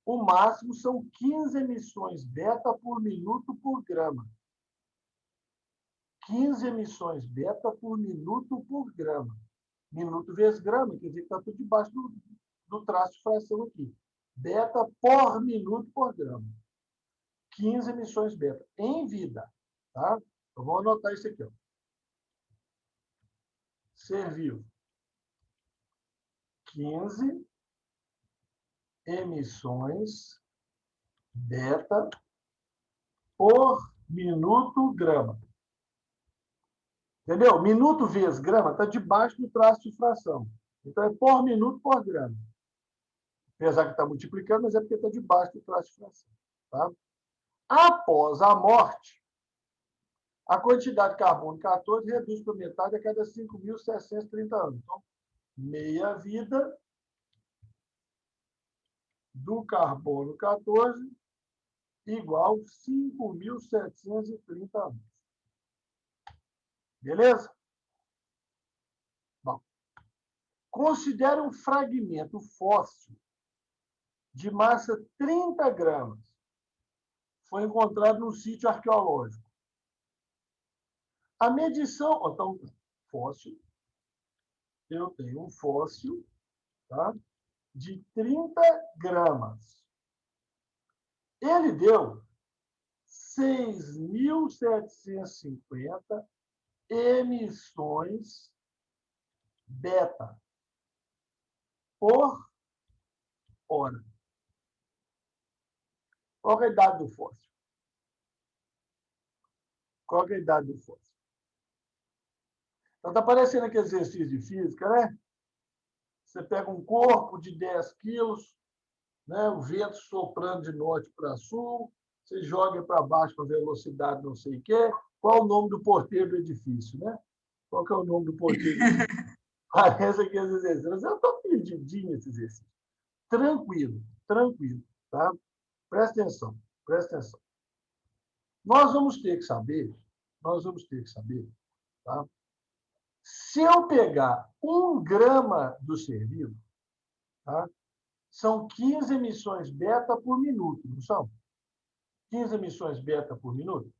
o máximo são 15 emissões beta por minuto por grama. 15 emissões beta por minuto por grama. Minuto vezes grama, quer dizer que está tudo debaixo do traço de fração aqui. Beta por minuto por grama. 15 emissões beta em vida. Tá? Eu vou anotar isso aqui. Ó. Ser vivo. 15 emissões beta por minuto grama. Entendeu? Minuto vezes grama está debaixo do traço de fração. Então, é por minuto por grama. Apesar que está multiplicando, mas é porque está debaixo do traço de fração. Tá? Após a morte, a quantidade de carbono 14 reduz para metade a cada 5.730 anos. Então, meia vida do carbono 14 igual 5.730 anos. Beleza? Bom, considere um fragmento fóssil de massa 30 gramas. Foi encontrado no sítio arqueológico. A medição... Então, fóssil. Eu tenho um fóssil, tá? De 30 gramas. Ele deu 6.750 emissões beta por hora. Qual é a idade do fóssil? Qual é a idade do fóssil? Então, está parecendo aquele exercício de física, né? Você pega um corpo de 10 quilos, né? O vento soprando de norte para sul, você joga para baixo com velocidade não sei o quê. Qual o nome do porteiro do edifício, né? Qual que é o nome do porteiro do edifício? Parece aqueles exercícios. Eu estou perdidinho esse exercício. Tranquilo, tranquilo, tá? Presta atenção, presta atenção. Nós vamos ter que saber, tá? Se eu pegar 1 grama do ser vivo, tá? São 15 emissões beta por minuto, não são? 15 emissões beta por minuto?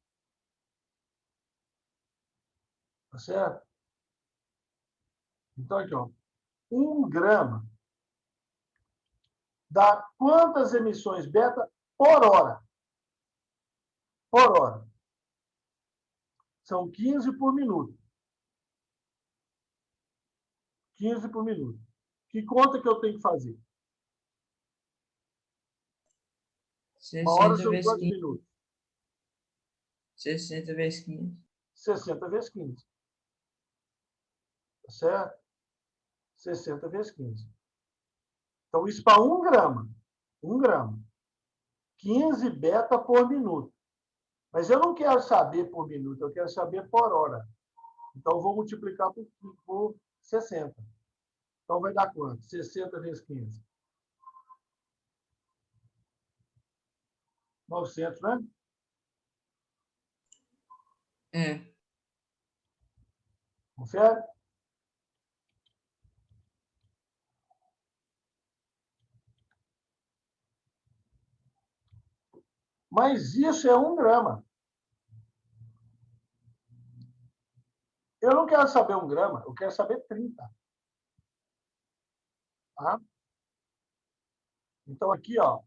Tá certo? Então, aqui, ó, 1 grama dá quantas emissões beta por hora? Por hora. São 15 por minuto. 15 por minuto. Que conta que eu tenho que fazer? Uma hora 60 são vezes quantos 15. minutos? 60 vezes 15. 60 vezes 15. Tá certo? 60 vezes 15. Então, isso para 1 grama. 1 grama. 15 beta por minuto. Mas eu não quero saber por minuto, eu quero saber por hora. Então, eu vou multiplicar por 60. Então, vai dar quanto? 60 vezes 15. 900, né? É. Confere? Mas isso é 1 grama. Eu não quero saber 1 grama, eu quero saber 30. Tá? Então, aqui, ó,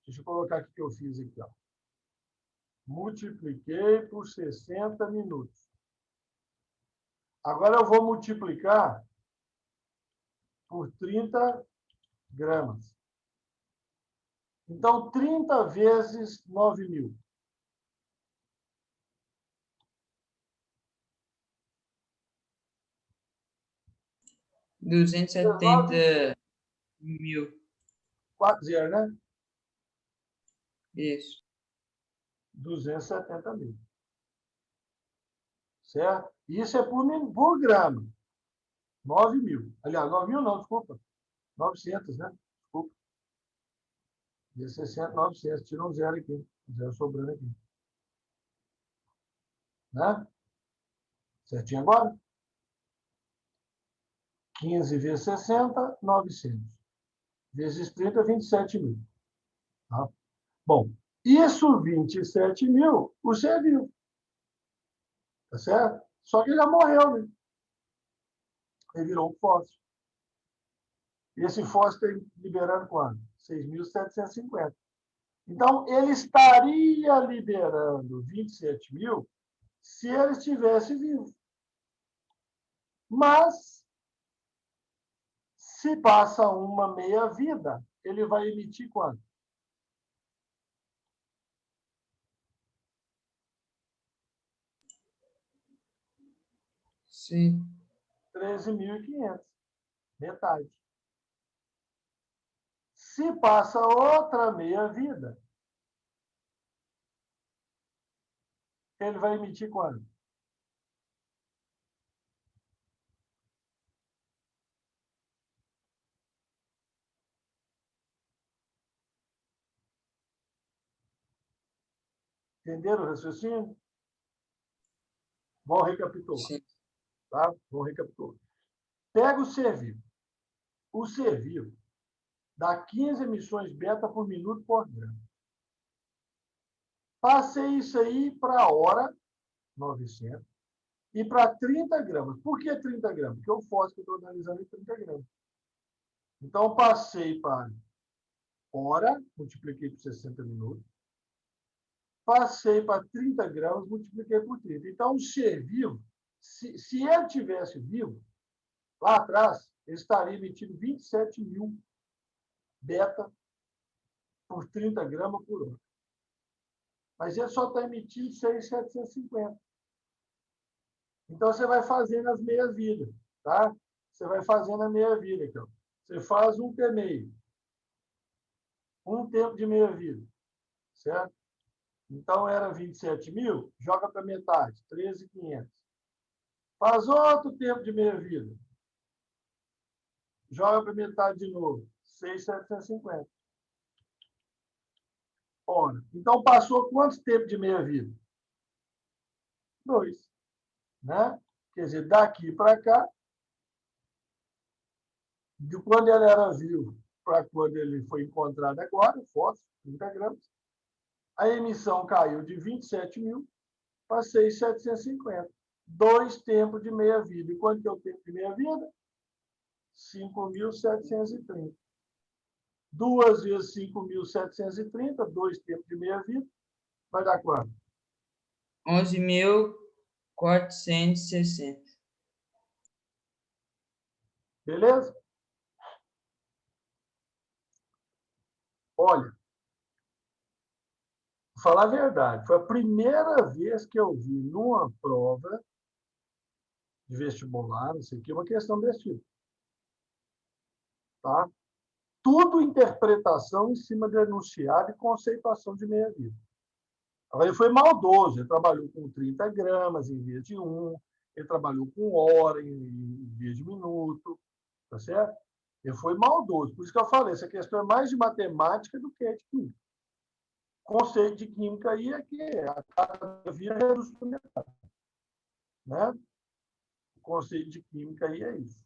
deixa eu colocar aqui o que eu fiz aqui, ó. Multipliquei por 60 minutos. Agora eu vou multiplicar por 30 gramas. Então, 30 vezes 9.000. 270.000. 40, né? Isso. 270.000. Certo? Isso é por grama. 9.000. Aliás, 9.000 não, desculpa. 900, né? Desculpa. 60, 900. Tira um zero aqui. Um zero sobrando aqui. Né? Certinho agora? 15 vezes 60, 900. Vezes 30, 27.000. Tá? Bom, isso 27.000, você é vivo. Tá certo? Só que ele já morreu, né? Ele virou um fóssil. E esse fóssil está liberando quanto? 6.750. Então, ele estaria liberando 27.000 se ele estivesse vivo. Mas, se passa uma meia-vida, ele vai emitir quanto? Sim. 13.500. Metade. Se passa outra meia-vida, ele vai emitir quanto? Entenderam o raciocínio? Vamos recapitular. Sim. Tá? Vamos recapitular. Pega o ser vivo. O ser vivo dá 15 emissões beta por minuto por grama. Passei isso aí para a hora, 900, e para 30 gramas. Por que 30 gramas? Porque o fósforo que eu estou analisando é 30 gramas. Então, passei para hora, multipliquei por 60 minutos. Passei para 30 gramas, multipliquei por 30. Então, o ser vivo, se ele tivesse vivo, lá atrás, ele estaria emitindo 27.000 beta por 30 gramas por hora. Mas ele só está emitindo 6.750. Então, você vai fazendo as meias-vidas, tá? Você vai fazendo a meia-vida aqui, ó. Você faz um T meio. Um tempo de meia-vida, certo? Então, era 27.000, joga para metade, 13.500. Faz outro tempo de meia-vida. Joga para metade de novo, 6.750. Ora, então, passou quantos tempos de meia-vida? 2. Né? Quer dizer, daqui para cá, de quando ele era vivo para quando ele foi encontrado agora, fóssil, 30 gramas, a emissão caiu de 27.000 para 6.750. 2 tempos de meia-vida. E quanto que é o tempo de meia-vida? 5.730. 2 vezes 5.730, 2 tempos de meia-vida, vai dar quanto? 11.460. Beleza? Olha, Vou falar a verdade, foi a primeira vez que eu vi numa prova de vestibular, não sei o que, uma questão desse tipo. Tá? Tudo interpretação em cima de enunciado e conceituação de meia-vida. Agora, ele foi maldoso, ele trabalhou com 30 gramas em vez de 1, ele trabalhou com hora em vez de minuto, tá certo? Ele foi maldoso. Por isso que eu falei, essa questão é mais de matemática do que de química. O conceito de química aí é que a cada via reduz por metade. Né? O conceito de química aí é isso.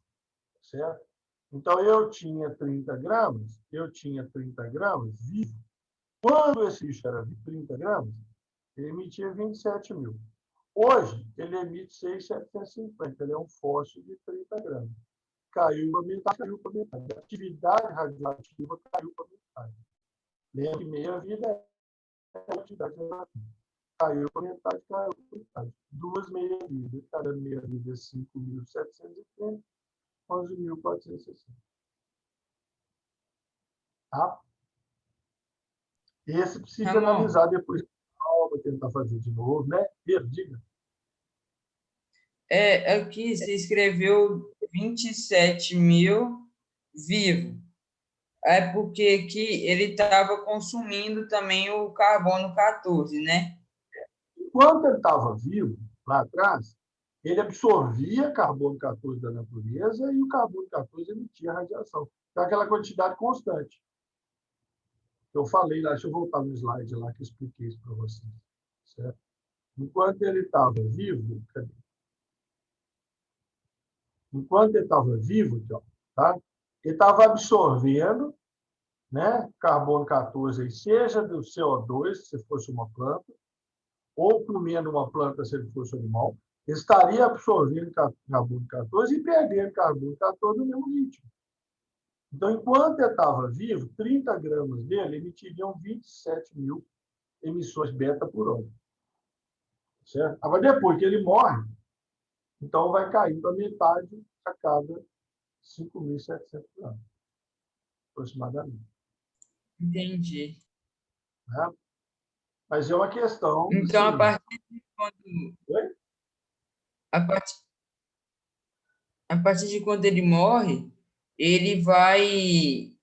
Certo? Então, eu tinha 30 gramas vivo. Quando esse bicho era de 30 gramas, ele emitia 27 mil. Hoje, ele emite 6.750. Ele é um fóssil de 30 gramas. Caiu para metade. A atividade radioativa caiu para metade. Lembra que meia-vida é a atividade radioativa. Caiu para metade. Duas meia-vidas. Cada meia-vida é 5.730, 11.460. Tá? Esse precisa Ramon, analisar depois. Vou tentar fazer de novo, né? Pedro, diga. aqui você escreveu 27 mil vivo. É porque que ele estava consumindo também o carbono 14, né? Enquanto ele estava vivo, lá atrás, ele absorvia carbono 14 da natureza e o carbono 14 emitia radiação. Então, aquela quantidade constante. Eu falei lá, deixa eu voltar no slide lá que eu expliquei isso para vocês. Certo? Enquanto ele estava vivo, cadê? Enquanto ele estava vivo, aqui, ó, tá? Ele estava absorvendo, né, carbono 14, seja do CO2, se fosse uma planta, ou comendo uma planta, se ele fosse animal, ele estaria absorvendo carbono 14 e perdendo carbono 14 no mesmo ritmo. Então, enquanto ele estava vivo, 30 gramas dele emitiriam 27 mil emissões beta por hora. Certo? Agora, depois que ele morre, então vai cair para metade a cada 5.700 anos, aproximadamente. Entendi. Né? Mas é uma questão. Então, Assim, a partir, a partir de quando ele morre, ele vai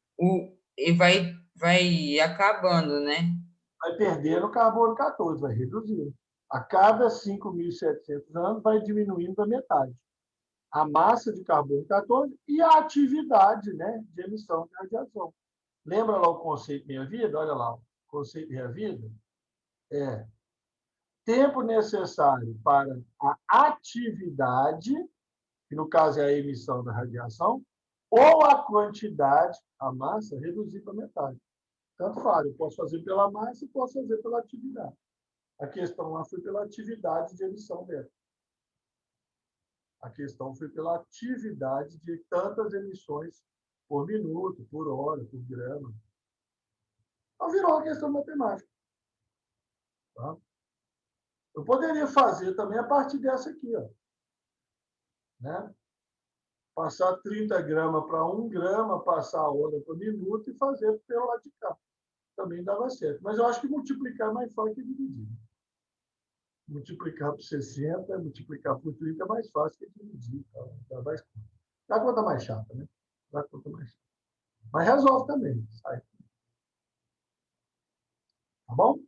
acabando, né? vai perdendo carbono 14, vai reduzindo. A cada 5.700 anos vai diminuindo a metade. A massa de carbono 14 e a atividade, né, de emissão de radiação. Lembra lá o conceito meia-vida? Olha lá, o conceito meia-vida é tempo necessário para a atividade, que no caso é a emissão da radiação, ou a quantidade, a massa, reduzir para metade. Tanto faz, eu posso fazer pela massa e posso fazer pela atividade. A questão lá foi pela atividade de emissão dela. A questão foi pela atividade de tantas emissões por minuto, por hora, por grama. Então, virou uma questão matemática. Tá? Eu poderia fazer também a partir dessa aqui. Ó, né? Passar 30 gramas para 1 grama, passar a hora por minuto e fazer pelo lado de cá. Também dava certo. Mas eu acho que multiplicar é mais fácil que dividir. Multiplicar por 60, multiplicar por 30 é mais fácil que dividir. Dá conta mais chata, né? Dá conta mais chata. Mas resolve também. Sai. Tá bom?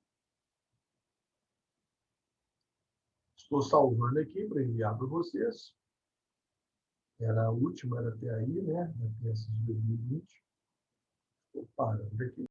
Estou salvando aqui para enviar para vocês. Era a última, era até aí, né? Até essa de 2020. Estou parando aqui.